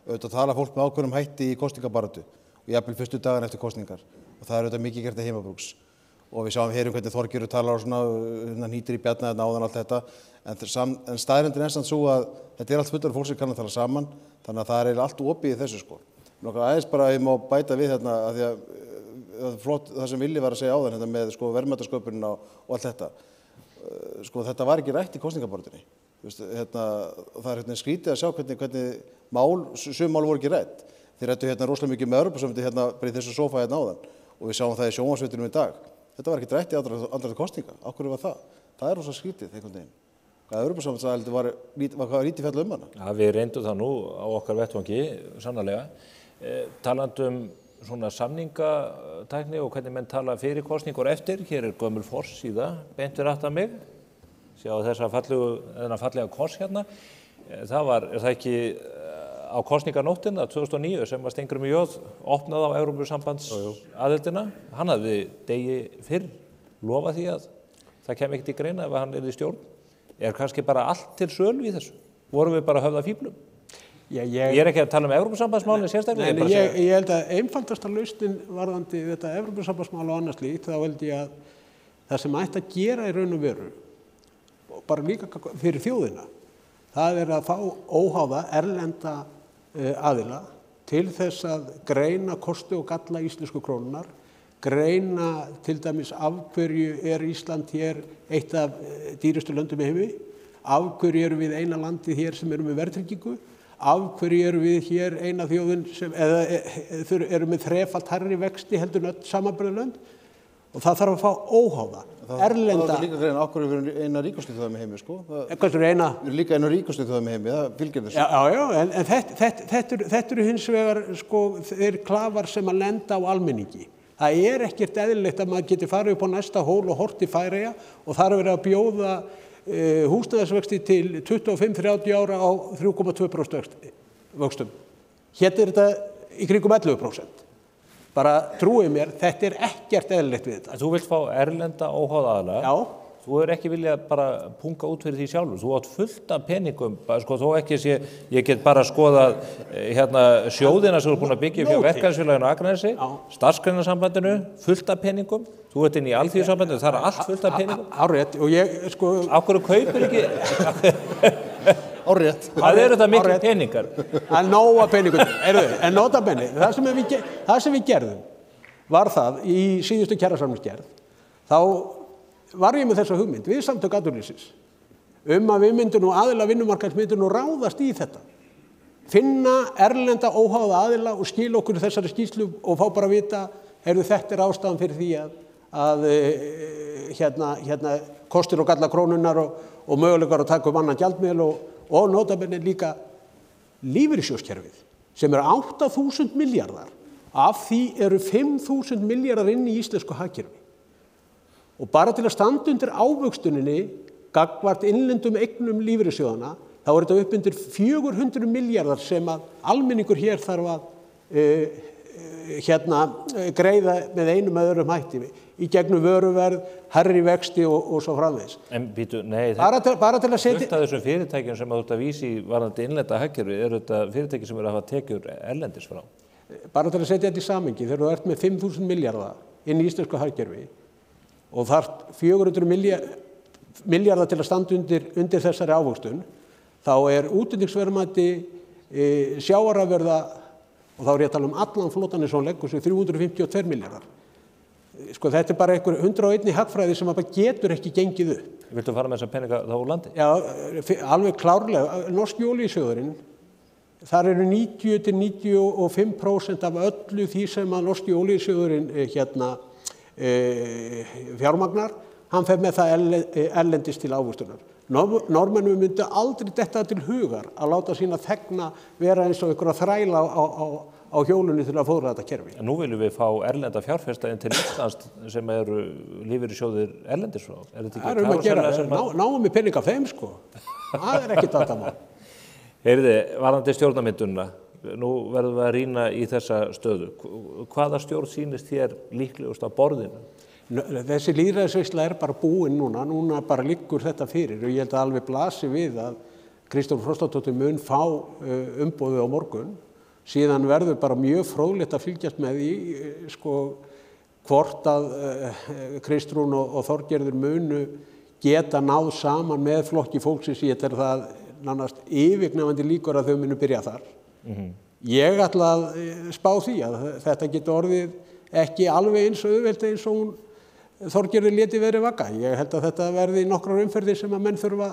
auðvitað tala fólk með ákveðnum hætti í kosningabaráttu og jafnvel fyrstu dagana eftir kosningar og það er auðvitað mikið gert að heimabrúks og við sjáum heyrum hvernig Þorgerður talar og svona hnýtir í bjarna áðan allt þetta en staðreyndin er samt svo að þetta er allt fullur fólk sem kann að tala saman þannig að það er allt opið í þessu sko. Nokkuð aðeins bara ég má bæta við að því að flott það sem Villi var að segja áðan með sko verðmætasköpunina og allt þetta sko þetta var ekki rætt í kosningabaráttunni það er skrítið að sjá hvernig sum mál voru ekki rætt þeir rættu rosalega mikið með Evrópusambandsins bara í þessu sófa áðan og við sjáum það í sjónvarpsviðtölum í dag þetta var ekki rætt í aðdraganda kosninga af hverju var það er rosalega skrítið einhvern veginn hvað Evrópusambandsaðildin var lítið fjallað hana. Ja, við reyndum það nú á okkar vettvangi sannarlega talandum svona samningatækni og hvernig menn tala fyrir kosningur eftir. Hér er gömul forsíða beint við aftan mig. Sjá þessa fallega koss hérna. Það var, er það ekki á kosninganóttina 2009 sem var Steingrímur J. opnað á Evrópusambandsaðildina. Hann hafði degi fyrr lofað því að það kem ekkert í greina ef hann yrði í stjórn. Er kannski bara allt til sölu í þessu? Vorum við bara að höfða fíflum? Ég er ekki að tala Evrópusambandsmálin sérstaklega. Ég held að einfaldasta lausnin varðandi þetta Evrópusambandsmál og annars slíkt, þá held ég að það sem ætti að gera í raun og veru, bara líka fyrir þjóðina, það er að fá óháða erlenda aðila til þess að greina kosti og galla íslensku krónunar, greina til dæmis af hverju Ísland hér eitt af dýrustu löndum í heimi, af hverju erum við eina landið hér sem erum með verðtryggingu, af hverju erum við hér eina þjóðin sem erum með þrefalt hærri vexti heldur en öll samanburðarlönd og það þarf að fá óháða. Erlenda... Það er líka greina okkur við erum eina ríkustu þjóðum í heimi, sko. Hvað er eina? Við erum líka eina ríkustu þjóðum í heimi, það fylgir þessu. Já, en þetta eru hins vegar, sko, þeir klafar sem að lenda á almenningi. Það er ekkert eðlilegt að maður geti farið upp á næsta hól og hort í Færeyja og þar er verið að bjóða húsnæðisvexti til 25-30 ára á 3,2% vöxtum. Hérna er þetta í kringum 11%. Bara trúið mér, þetta er ekkert eðlilegt við þetta. Þú vilt fá erlenda óháða aðila. Já. Þú er ekki viljað bara punga út fyrir því sjálfur. Þú átt fullt af peningum, sko, þó ekki sé, ég get bara skoðað sjóðina sem þú er búin að byggja upp hjá verkalýðsfélaginu á Akranesi, starfsgreinasambandinu, fullt af peningum. Þú ert inn í alþýðusambandinu, það er allt fullt af peningum. Árrétt, og ég, sko... Á hverju kaupir ekki... Árrétt. Hvað eru þetta miklu peningar? Það er nóga peningum. En nota benni, það sem við gerðum var það í síðustu kjarasamningsgerð, þá var ég með þessa hugmynd við Samtök atvinnulífsins að við myndum aðila vinnumarkaðs myndum ráðast í þetta. Finna erlenda óháða aðila og skila okkur þessari skýrslu og fá bara að vita, þetta er ástæðan fyrir því að kostir og galla krónunnar og möguleikar að taka annan gjaldmiðil og nota benni líka lífeyrissjóðskerfið sem 8.000 milljarðar. Af því eru 5.000 milljarðar inn í íslensku hagkerfi. Og bara til að standa undir ávöxtuninni gagnvart innlendum eignum lífeyrissjóðanna, þá er þetta upp undir 400 milljarðar sem að almenningur hér þarf að greiða með einum eða öðrum hætti í gegnum vöruverð, hærri vexti og svo framvegis. En býtu, nei, bara til að setja... Fullt af þessum fyrirtækjum sem þú ert að vísa í varðandi innlenda hagkerfi eru þetta fyrirtæki sem eru að hafa tekjur erlendis frá. Bara til að setja þetta í samhengi, þegar þú ert með 5.000 milljarða inn í íslensku hagkerfi og þarf 400 milljarða til að standa undir þessari ávöxtun, þá er útflutningsverðmæti sjávarafurða, og þá er ég að tala allan flotann eins og hann leggur sig 352 milljarðar. Sko þetta er bara einhver 101 hagfræði sem bara getur ekki gengið upp. Viltu fara með þessa peninga þá úr landi? Já, alveg klárlega. Norski olíusjóðurinn, þar eru 90-95% af öllu því sem að norski olíusjóðurinn fjármagnar, hann fer með það erlendis til ávöxtunar. Norðmennum myndi aldrei detta til hugar að láta sína þegna vera eins og einhverja þræla á hjólunni til að fóðra þetta kerfi. Nú viljum við fá erlenda fjárfesta inn til Íslands sem eru lífeyrissjóðir erlendis frá. Það er að gera, náum við pening af þeim, sko. Það er ekkert vandamál. Heyrði, varðandi stjórnarmyndunina, nú verðum við að rýna í þessa stöðu. Hvaða stjórn sýnist þér líklegust á borðinu? Þessi lýðræðisveisla er bara búin núna bara liggur þetta fyrir og ég held að alveg blasi við að Kristrún Frostadóttir mun fá umboðið á morgun. Síðan verður bara mjög fróðlegt að fylgjast með því, sko, hvort að Kristrún og Þorgerður munu geta náð saman með flokki fólksins. Ég tel það nánast yfirgnæfandi líkur að þau munu byrja þar. Ég ætla að spá því að þetta getur orðið ekki alveg eins og auðvelt eins og hún Þorgerður léti verið vaka. Ég held að þetta verði nokkrar umferðir sem að menn þurfa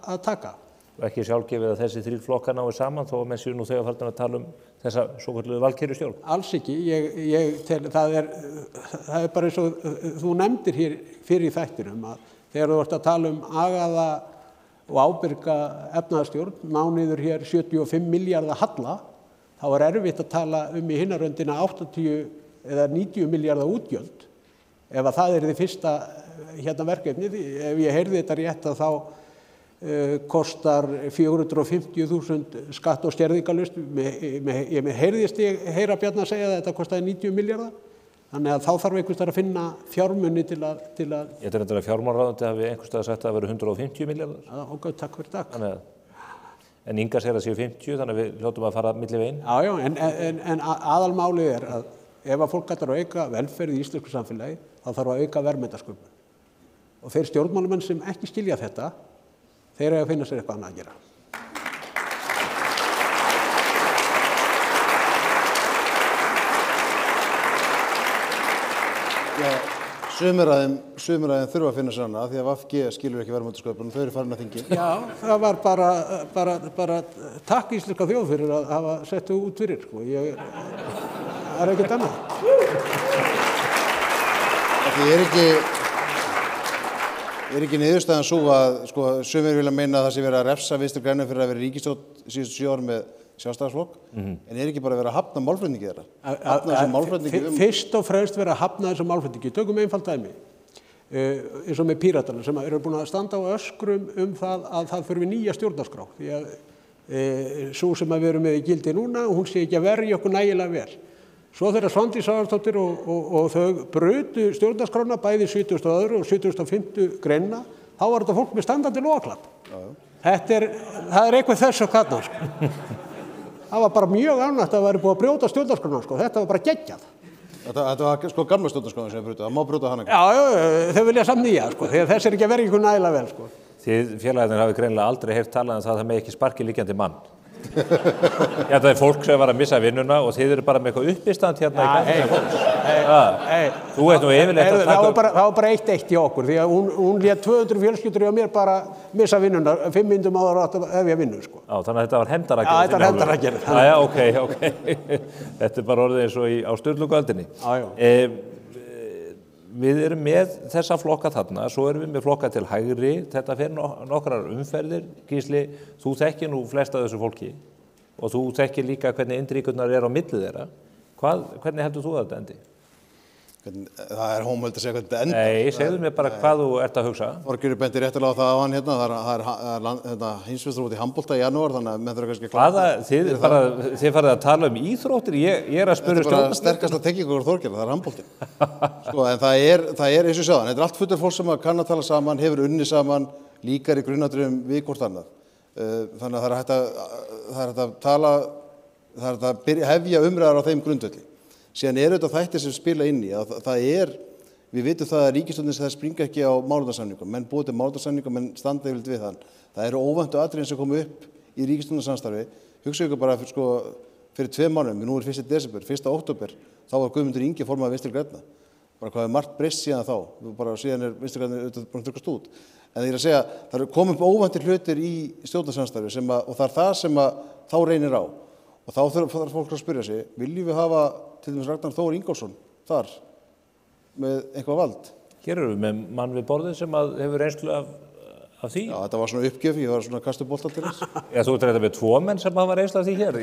að taka. Ekki sjálfgefið að þessi þrír flokkar náu saman þó að menn séu nú þegar farin að tala þessa svokölluðu valkyrjustjórn? Alls ekki. Ég tel, það er bara eins og þú nefndir hér fyrir í þættinum að þegar þú ert að tala agaða og ábyrga efnahagsstjórn, ná niður hér 75 milljarða halla, þá er erfitt að tala í hinna röndina 80 eða 90 milljarða útgjöld. Ef að það er því fyrsta verkefnið, ef ég heyrði þetta rétt að þá kostar 450.000 skatt og skerðingarlaust. Ég heyrðist heyra Bjarna að segja að þetta kostaði 90 milljarða. Þannig að þá þarf einhvers staðar að finna fjármuni til að... Ég er þetta að fjármálaráðuneyti hafi einhvers staðar sagt að það veru 150 milljarðar. Já, ok, takk fyrir takk. En Inga segir að séu 50, þannig að við hljótum að fara milli veginn. Já, en aðalmálið er að ef að fólk ætlar að auka velferð í íslensku samfélagi, þá þarf að auka verðmætasköpun. Og þeir stjórnmálamenn sem ekki skilja þetta, þeir eiga að finna sér eitthvað annað að gera. Sumir af þeim þurfa að finna sér annað því að VG skilur ekki verðmætasköpun og þau eru farin að þingi. Já, það var bara takk íslenska þjóð fyrir að hafa sett þau út fyrir, sko. Það er ekkert annað. Það er ekki niðurstaðan svo að, sko, sumir vilja meina að það sé verið að refsa Vinstri grænum fyrir að vera ríkisstjórn síðustu 7 ár með Sjálfstæðisflokk, en ekki bara verið að hafna málflutningi þeirra? Hafna þessum málflutningi Fyrst og fremst verið að hafna þessum málflutningi. Tökum einfalt dæmi, eins og með Píratana sem eru búin að standa á öskrum það að það þurfi nýja stjórnarskrá. Því að sú sem við erum með í gildi núna, hún sé ekki að verja okkur nægilega vel. Svo þegar Svandís Svavarsdóttir og þau brutu stjórnarskrána bæði 72. og 75. greinina, þá var þetta fólk með standandi lóðaklapp. Það er eitthvað þess að þarna, sko. Það var bara mjög ánægt að það væri búið að brjóta stjórnarskrána, sko. Þetta var bara geggjað. Þetta var sko gamla stjórnarskrána sem við brjóta, það má brjóta hana ekki. Já, þau vilja samt nýja, sko, því að þess ekki að verja ykkur nægilega vel, sko. Þið félagarnir hafi greinilega aldrei heyrt talað um það með ekki sparki liggjandi mann. Þetta er fólk sem var að missa vinnuna og þið eru bara með eitthvað uppistand hérna í gangi. Þú ert nú yfirleitt að taka upp. Það var bara 1-1 í okkur því að hún lét 200 fjölskyldur hjá mér bara missa vinnuna 5 mínútum áður að hefja vinnu, sko. Já, þannig að þetta var hefndaraðgerð. Já, þetta var hefndaraðgerð. Já, ok. Þetta er bara orðið eins og á Sturlungaöldinni. Við erum með þessa flokka þarna, svo erum við með flokka til hægri, þetta fer nokkrar umferðir, Gísli, þú þekkir nú flest af þessu fólki og þú þekkir líka hvernig innríkurnar á milli þeirra. Hvernig heldur þú að þetta endi? Það er hómöld að segja hvernig þetta endar. Nei, segðu mér bara hvað þú ert að hugsa. Þorgerður benti réttilega á það á hann hérna, það er heimsmeistar út í handbolta í janúar, þannig að menn þurfa kannski að klára. Þið farið að tala um íþróttir, ég er að spyrja stjórnarflokk. Þetta er bara sterkasta tengingur úr Þorgerðar, það er handboltinn. Sko, en það er eins og sjáðan, þetta er allt fullt af fólk sem kann að tala saman, hefur unnið saman, líkar í grunnatriðum við hvort annað. Þannig að það er hægt að hefja umræðar á þeim grundvelli. Síðan þetta þættir sem spila inn í að við vitum það að ríkisstjórnin það springa ekki á málefnasamningum, menn búið til málefnasamningum, menn standa yfirleitt við þann. Það eru óvæntu atriðin sem komu upp í ríkisstjórnarsamstarfi. Hugsaðu ykkur bara fyrir 2 mánuðum, nú er 1. desember, 1. október, þá var Guðmundur Ingi formaður Vinstri grænna. Bara hvað er margt breyst síðan þá, bara síðan Vinstri grænna auðvitað búin að þurrkast út. En ég er að segja, það eru komið upp óvæntir hlutir í stjórnarsamstarfi og það er það sem þá reynir á. Og þá þarf fólk að spyrja sig, viljum við hafa til dæmis Ragnar Þór Ingólfsson þar með eitthvað vald? Hér eru við með mann við borðið sem hefur reynslu af því. Já, þetta var svona uppgjöf, ég var svona að kasta bolta til þess. Já, þú ert þetta með 2 menn sem hafa reynslu af því hér.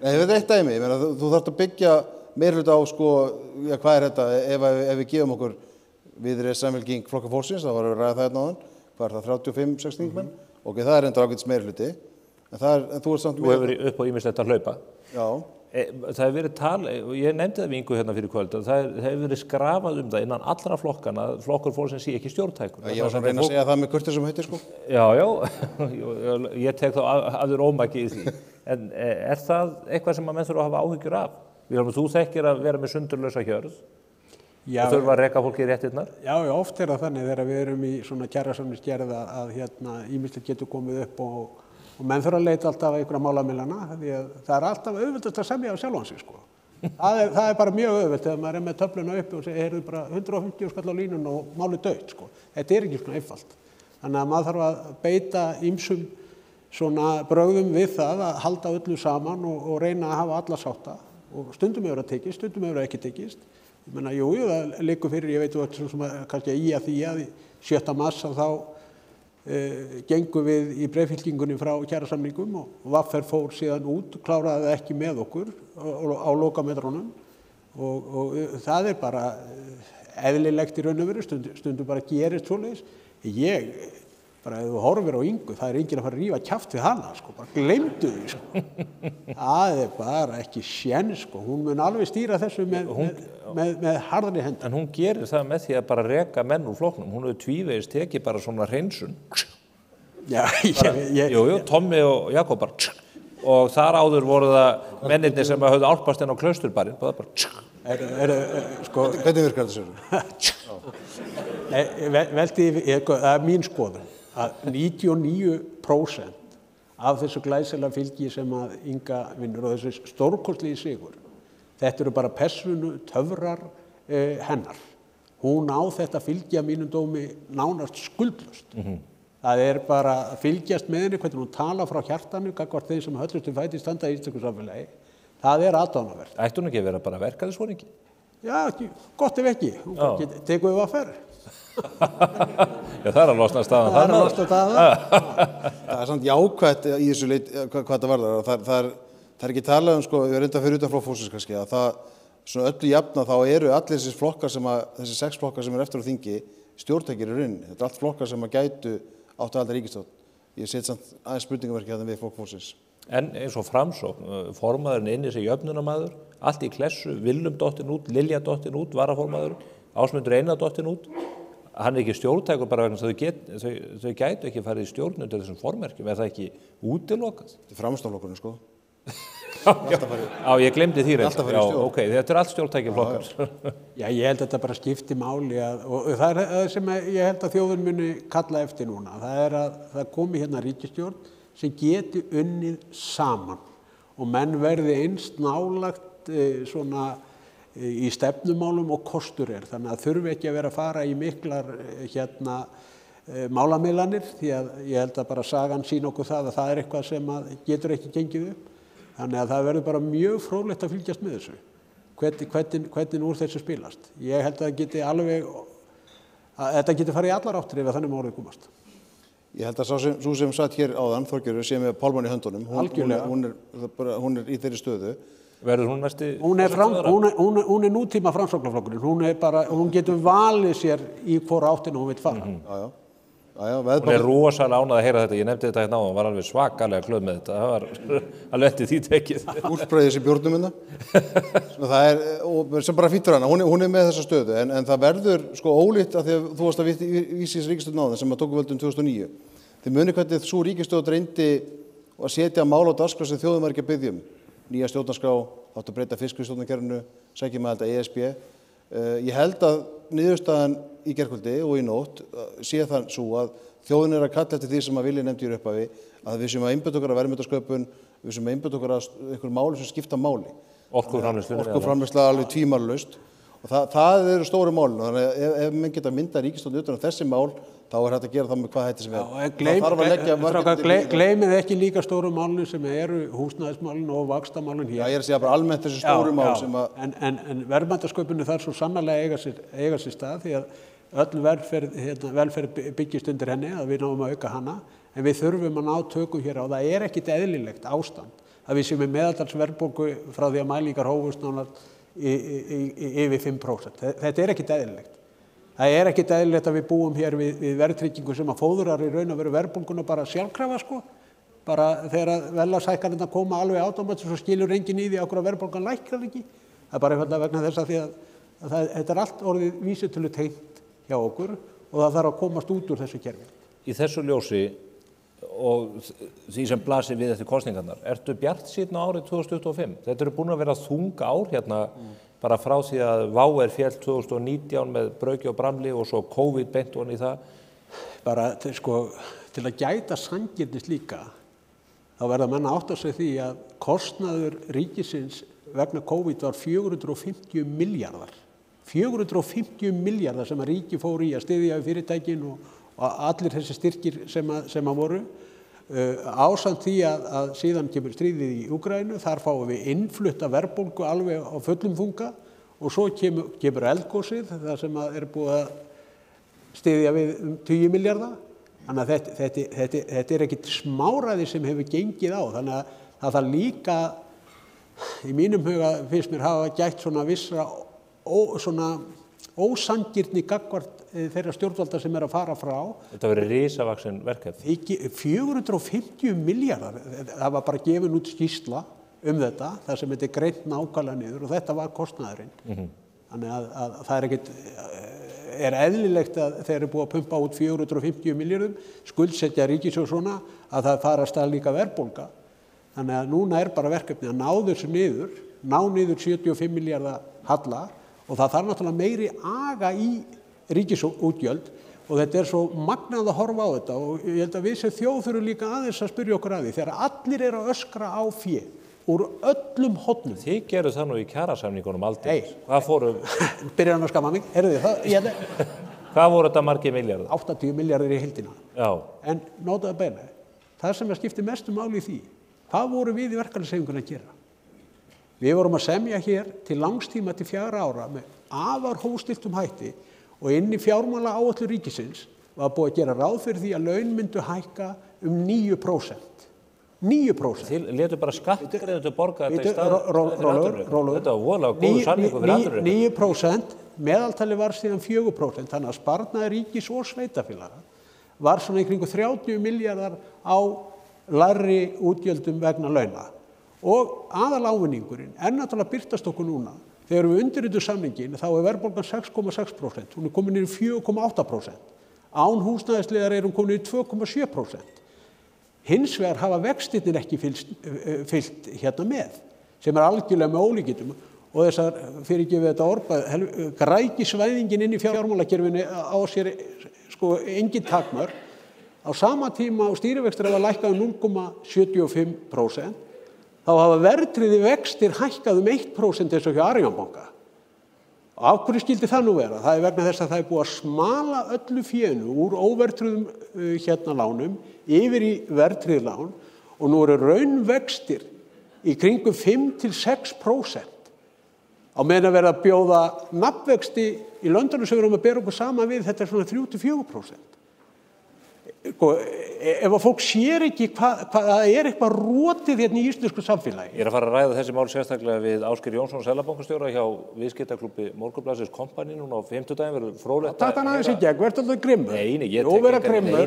Nei, ég veit eitt dæmi, ég meina, þú þarft að byggja meirhluta á, sko, já, hvað er þetta, ef við gefum okkur Viðreisn Samfylking Flokka fólksins, þá varum við að ræða það hérna áðan, hvað er það, 35-60 þingmenn? Ok, það er reyndar ágætis meirhluti, en þú ert samt með... Þú hefur upp á ýmislegt að hlaupa. Já. Það hefur verið og ég nefndi það við Ingu hérna fyrir kvöld, það hefur verið skrafað það innan allra flokkana, flokkur fólksins sé ekki stjórntækur. Ég var svona að reyna að segja það með kurteisum hætti, sko. Já, ég tek þá af þér ómæki í því. En er það eitthvað sem menn þurfa að hafa áhyggjur af? Þú þekkir að vera með sundurlausa hjörð og þurfa að reka fólki í réttirnar? Já, oft er það þannig þegar við erum í svona kjarasamningsgerð að ýmislegt getur komið upp og menn þurfa að leita alltaf einhverja málamilana því að það er alltaf auðveldast að semja á sjálfan sig, sko. Það er bara mjög auðvelt þegar maður er með töfluna uppi og segir, heyrðu bara 150 skall á línun og málið dautt, sko. Þetta er ekki svona einfalt. Þannig að maður þarf að beita ýmsum svona brögðum við það að halda öllu saman og reyna að hafa alla sátta og stundum hefur það tekist, stundum hefur það ekki tekist. Ég meina, jú, það liggur fyrir, ég veit kannski í að því að 7. mars þá gengum við í breiðfylkingunni frá kjarasamningum og VFR fór síðan út, kláraði það ekki með okkur á lokametrunum og það er bara eðlilegt í raun og veru, stundum bara gerist svoleiðis. Bara ef þú horfir á Ingu, það er enginn að fara að rífa kjaft við hana, sko, bara gleymdu því, sko. Það er bara ekki séns, sko, hún mun alveg stýra þessu með harðri hendi. En hún gerir það með því að bara reka menn úr flokknum, hún hefur tvívegis tekið bara svona hreinsun. Já, Jú, Tommi og Jakob bara, og þar áður voru það mennirnir sem höfðu álpast inn á Klausturbarinn, bara Hvernig virkar þetta sér? Það er mín skoðun að 99% af þessu glæsilega fylgi sem að Inga vinnur og þessu stórkostlegi sigur, þetta eru bara persónu töfrar hennar hún á þetta fylgja mínum dómi nánast skuldlaust. Það bara að fylgjast með henni, hvernig hún tala frá hjartanu, gagnvart þeim sem höllustum fæti standa í íslensku samfélagi. Það aðdáunarvert. Ætti hún ekki að vera bara verkalýðsforingi? Já, gott ef ekki. Hún tekur við að ferð. Já, það að losna staðan. Það að losna staðan. Það samt jákvætt í þessu leit, hvað það varðar. Það ekki talað sko, við reynda fyrir utan Flokksins kannski, að það svona öllu jafna þá eru allir þessi flokkar þessi 6 flokkar sem eftir á þingi stjórntækir í rauninni. Þetta allt flokkar sem gætu áttu að halda ríkisstjórn. Ég set samt aðeins spurningamerki hérna við Flokksins. En eins og Framsókn, formaðurinn inni sig jöfnunarmaður, allt í klessu, Willum dottin út, Lilja dottin út, varaformaður, Ásmundur Einar dottin út. Hann ekki stjórntækur bara vegna þau gætu ekki farið í stjórn undir þessum formerkjum. Það ekki útilokað? Þetta framstoflokkurinn sko. Já, ég glemdi því reynd. Já, ok, þetta allt stjórntækjaflokkar. Já, ég held að þetta bara skipti máli og það sem ég held að þjóðin muni kalla eftir núna. Það að það komi hérna ríkisstjórn sem geti unnið saman og menn verði eins nálagt svona í stefnumálum og kostur þannig að þurfi ekki að vera að fara í miklar málamiðlanir því að ég held að bara sagan sín okkur það að það eitthvað sem getur ekki gengið upp þannig að það verður bara mjög fróðlegt að fylgjast með þessu hvernig úr þessu spilast ég held að það geti alveg að þetta geti farið í allar áttir ef þannig málið komast. Ég held að svo sem satt hér áðan, Þorgerður, sé með Pálmann í höndunum, hún í þeirri stöðu. Verður hún næsti? Hún nútíma Framsóknarflokkurinn, hún getur valið sér í hvora áttina hún vill fara. Hún rosalega ánægð að heyra þetta, ég nefndi þetta hérna áðan, var alveg svakalega glöð með þetta, það var alveg eftir því tekið. Úlsbreiðis í bjórnum hérna, það sem bara fýttur hana, hún með þessa stöðu, en það verður sko ólíkt að því að þú varst að vísa þessi ríkisstjórn áðan sem tóku völdum 2009. Þið muni hvernig svo ríkisstjórn reyndi að setja mál á dagskrá sem þjóðin var ekki að biðja nýja stjórnarskrá, áttu að breyta fiskveiðistjórnarkerfinu, sækja með þetta ESB. Ég held að niðurstaðan í gærkvöldi og í nótt sé það svo að þjóðin að kalla eftir því sem að vilja nefndi í upphafi að við séum að einbeita okkur að verðmætasköpun, við séum að einbeita okkur að einhverjum málum sem skipta máli. Orkuframleiðsla alveg tvímælalaust og það eru stóru málin þannig að ef menn geta myndað ríkisstjórn utan þessi mál þá hægt að gera það með hvað hætti sem Gleymið ekki líka stóru málinu sem eru húsnæðismálin og vaxtamálin hér. Já, ég að segja bara almennt þessi stóru mál sem að... En verðmætasköpunni þarf svo sannarlega eiga sér stað því að öll velferð byggist undir henni, að við náum að auka hana, en við þurfum að ná tökum hér á. Það ekkit eðlilegt ástand að við séum með meðaltalsverðbólgu frá því að mælingar hófust nánast yfir 5%. Þetta ekkit eðlilegt. Það ekkit eðlilegt að við búum hér við verðtryggingu sem að fóðurar í raun að vera verðbólguna bara sjálfkrafa sko. Bara þegar verðlagshækkanirnar koma alveg átómatískt svo skilur enginn í því að verðbólgan lækkar ekki. Það bara einfaldlega vegna þess að því að þetta allt orðið vísitölu tengt hjá okkur og það þarf að komast út úr þessu kerfi. Í þessu ljósi og því sem blasir við eftir kosningarnar, ertu bjartsýnn á árið 2025? Þetta eru búin að vera þung ár hérna bara frá því að WOW féll 2019 með Brauki og Bramli og svo COVID beint ofan í það. Bara sko, til að gæta sanngirnis líka, þá verða menn að átta sig því að kostnaður ríkisins vegna COVID var 450 milljarðar. 450 milljarðar sem að ríki fór í að styðja við fyrirtækin og allir þessi styrkir sem að voru. Ásamt því að síðan kemur stríðið í Úkraínu, þar fáum við innflutta verðbólgu alveg á fullum þunga og svo kemur eldgosið, það sem að búið að styðja við 10 milljarða. Þannig að þetta ekkit smáræði sem hefur gengið á, þannig að það þarf líka, í mínum huga finnst mér hafa gætt svona vissra ósanngirni gagnvart þeirra stjórnvalda sem að fara frá. Þetta verið risavaxin verkefni. 450 milljarðar, það var bara gefin út skýrsla þetta, þar sem þetta greint nákvæmlega niður og þetta var kostnaðurinn. Þannig að það ekkit, eðlilegt að þeir búið að pumpa út 450 milljörðum, skuldsetja ríkissjóð svona að það fara að stað líka verðbólga. Þannig að núna bara verkefni að ná þessu niður, ná niður 75 milljarða halla og það þarf náttúrulega meiri aga í ríkisútgjöld og þetta svo magnað að horfa á þetta og ég held að við sem þjóð þurfum líka aðeins að spyrja okkur að því þegar allir að öskra á fé úr öllum hornum. Þið gerðu það nú í kjarasamningunum aldrei. Hvað fóru? Byrjar hann að skamma mig. Hvað voru þetta margir milljarðar? 80 milljarðar í heildina. Já. En notaðu bene, það sem skiptir mestu máli í því, hvað voru við í verkalýðshreyfingunni að gera? Við vorum að semja hér til langstíma til 4 ára með afar hófstilltum hætti og inn í fjármála áætlun ríkisins var búið að gera ráð fyrir því að laun myndu hækka 9%. 9%. Þið létu bara skattgreiðendur borga þetta í stað. Rólegur. Þetta var voðalega góð samningur fyrir atvinnurekendur. 9%, meðaltali var síðan 4%, þannig að sparnaði ríkis og sveitarfélaga var svona í kringu 30 milljarðar á lægri útgjöldum vegna launa. Og aðalávinningurinn náttúrulega birtast okkur núna. Þegar við undirritum samningin þá verðbólgan 6,6%, hún komin niður í 4,8%. Án húsnæðisliðar hún komin niður í 2,7%. Hins vegar hafa vextirnir ekki fylgt hérna með, sem algjörlega með ólíkindum og þessar, fyrirgefið þetta orðbað, grækisvæðingin inn í fjármálakerfinu á sér engin takmörk. Á sama tíma og stýrivextir hafa lækkað 0,75%, þá hafa verðtryggðir vextir hækkað 1% eins og hjá Arion banka. Af hverju skildi það nú vera? Það vegna þess að það búið að smala öllu fénu úr óverðtryggðum lánum yfir í verðtryggð lán og nú eru raunvextir í kringum 5-6%. Á meðan að vera að bjóða nafnvexti í löndunum sem við erum að bera okkur saman við, þetta svona 3-4%. Ef að fólk sér ekki hvað það eitthvað rotið hérna í íslensku samfélagi. Ég að fara að ræða þessi mál sérstaklega við Ásgeir Jónsson, seðlabankastjóra hjá viðskiptaklúbbi Morgunblaðsins Kompani núna á 50-daginn, verður fróðlegt að... Takk hann aðeins í gegn, verður alltaf grimmur. Nei, ég tek ekki grimmur.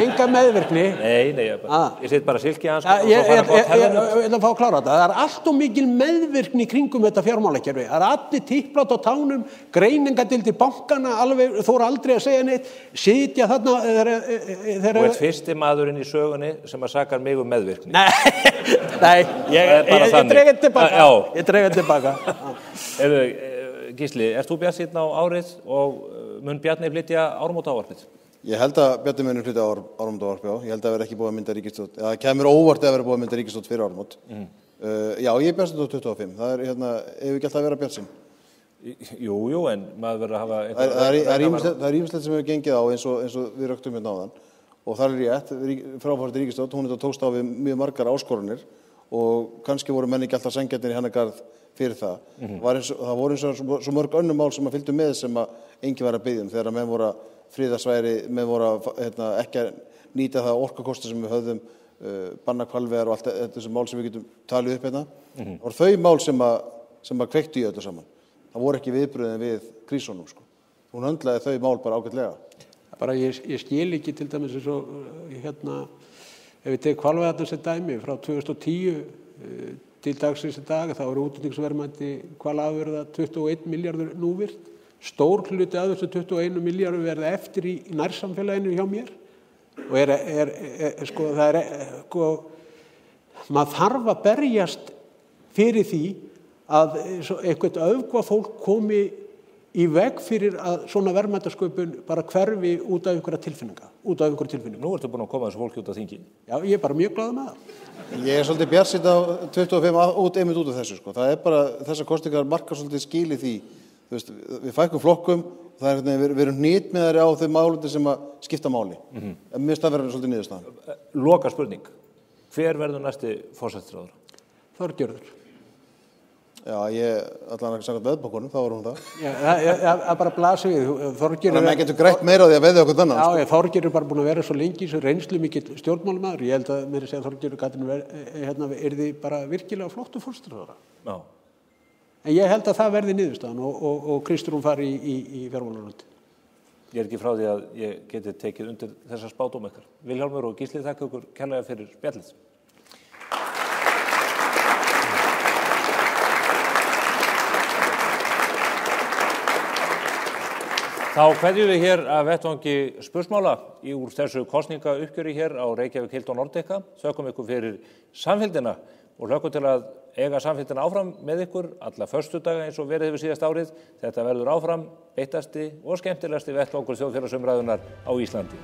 Enga meðvirkni. Nei, ég set bara silkihanska og svo fara gott hefðan. Ég ætla að fá að klára þetta. Það allt of mikil meðvirkni kringum þetta fjármálakerfi. Það allir tipplátt á tánum, greiningadildir bankana, alveg þóra aldrei að segja neitt, sitja þarna Þú ert fyrsti maðurinn í sögunni sem að sakar mig meðvirkni. Nei, ég dreg þetta tilbaka. Gísli, ert þú bjartsýnn á árið og mun Bjarni flytja áramótaávarpið? Ég held að Bjarni mun flytja áramótaávarpið, já. Ég held að vera ekki búið að mynda ríkisstjórn. Það kemur óvart að vera búið að mynda ríkisstjórn fyrir áramót. Já, ég er bjartsýnn á 25. Það er ef ekki alltaf að vera bjartsýnn. Jú, en maður verður að hafa... Það er ýmislegt sem hefur gengið á eins og við röktum hérna áðan. Og það er rétt, fráfarandi ríkisstjórn, hún tókst á við mjög margar áskorunir og kannski voru menn ekki alltaf sanngjarnir í hennar garð fyrir það. Það voru eins og svo mörg önnur mál sem að fylgdu með sem að enginn var að biðja þegar að menn voru að friða svæði, menn voru að ekki að nýta það orkukosti sem við höfðum, banna hvalveiðar og allt þessi mál sem við getum talið upp hérna. Það voru þau mál sem að kveiktu í öllu saman. Það voru ekki viðbröðin við krísunum, sko. Hún höndlaði þau mál bara ágætlega. Bara ég skil ekki til dæmis eins og ef við tek hvalveiðarnar sem dæmi frá 2010 til dagsins í dag þá eru útflutningsverðmæti hvalafurða 21 milljarður núvirt. Stór hluti af þessu 21 milljarður verða eftir í nærsamfélaginu hjá mér og maður þarf að berjast fyrir því að eitthvað öfgvað fólk komi í veg fyrir að svona verðmætasköpun bara hverfi út af einhverja tilfinninga. Nú ertu búin að koma þessu fólki út af þingi. Já, ég er bara mjög glaður með það. Ég er svolítið bjartsýnn á 25 einmitt út af þessu, sko. Það er bara, þessar kosningar markar svolítið skil í því. Þú veist, við fækkum flokkum, við erum hnitmiðari á þau málefni sem að skipta máli. Mér finnst það verður svolítið niðurstaðan. Loka spurning. Hver verður næsti forsætisráðherra? Þorgerður. Já, allan ekki sagt veðbókunum, þá var hún það. Já, það bara blasir við. Þannig að maður getur grætt meira á því að veðja okkur þannig. Já, Þorgerður er bara búin að vera svo lengi, svo reynslu mikill stjórnmálamaður. Ég held að mér segja að Þorgerður yrði bara virkilega flottu forsætisráðherra. Já. En ég held að það verði niðurstaðan og Kristrún fari í fjármálaráðuneyti. Ég er ekki frá því að ég geti tekið undir þessa spádóma ykkar. Vilhjálmur og Gísli, þakka ykkur kærlega fyrir spjallið. Þá kveðjum við hér að vettvangi spursmála úr þessu kosningauppgjöri hér á Reykjavík Hilton Nordica. Þökkum ykkur fyrir samfylgdina og hlökkum til að eiga samfylgdina áfram með ykkur alla föstudaga eins og verið hefur síðast árið. Þetta verður áfram beittasti og skemmtilegasti vettvangur þjóðfélagsumræðunnar á Íslandi.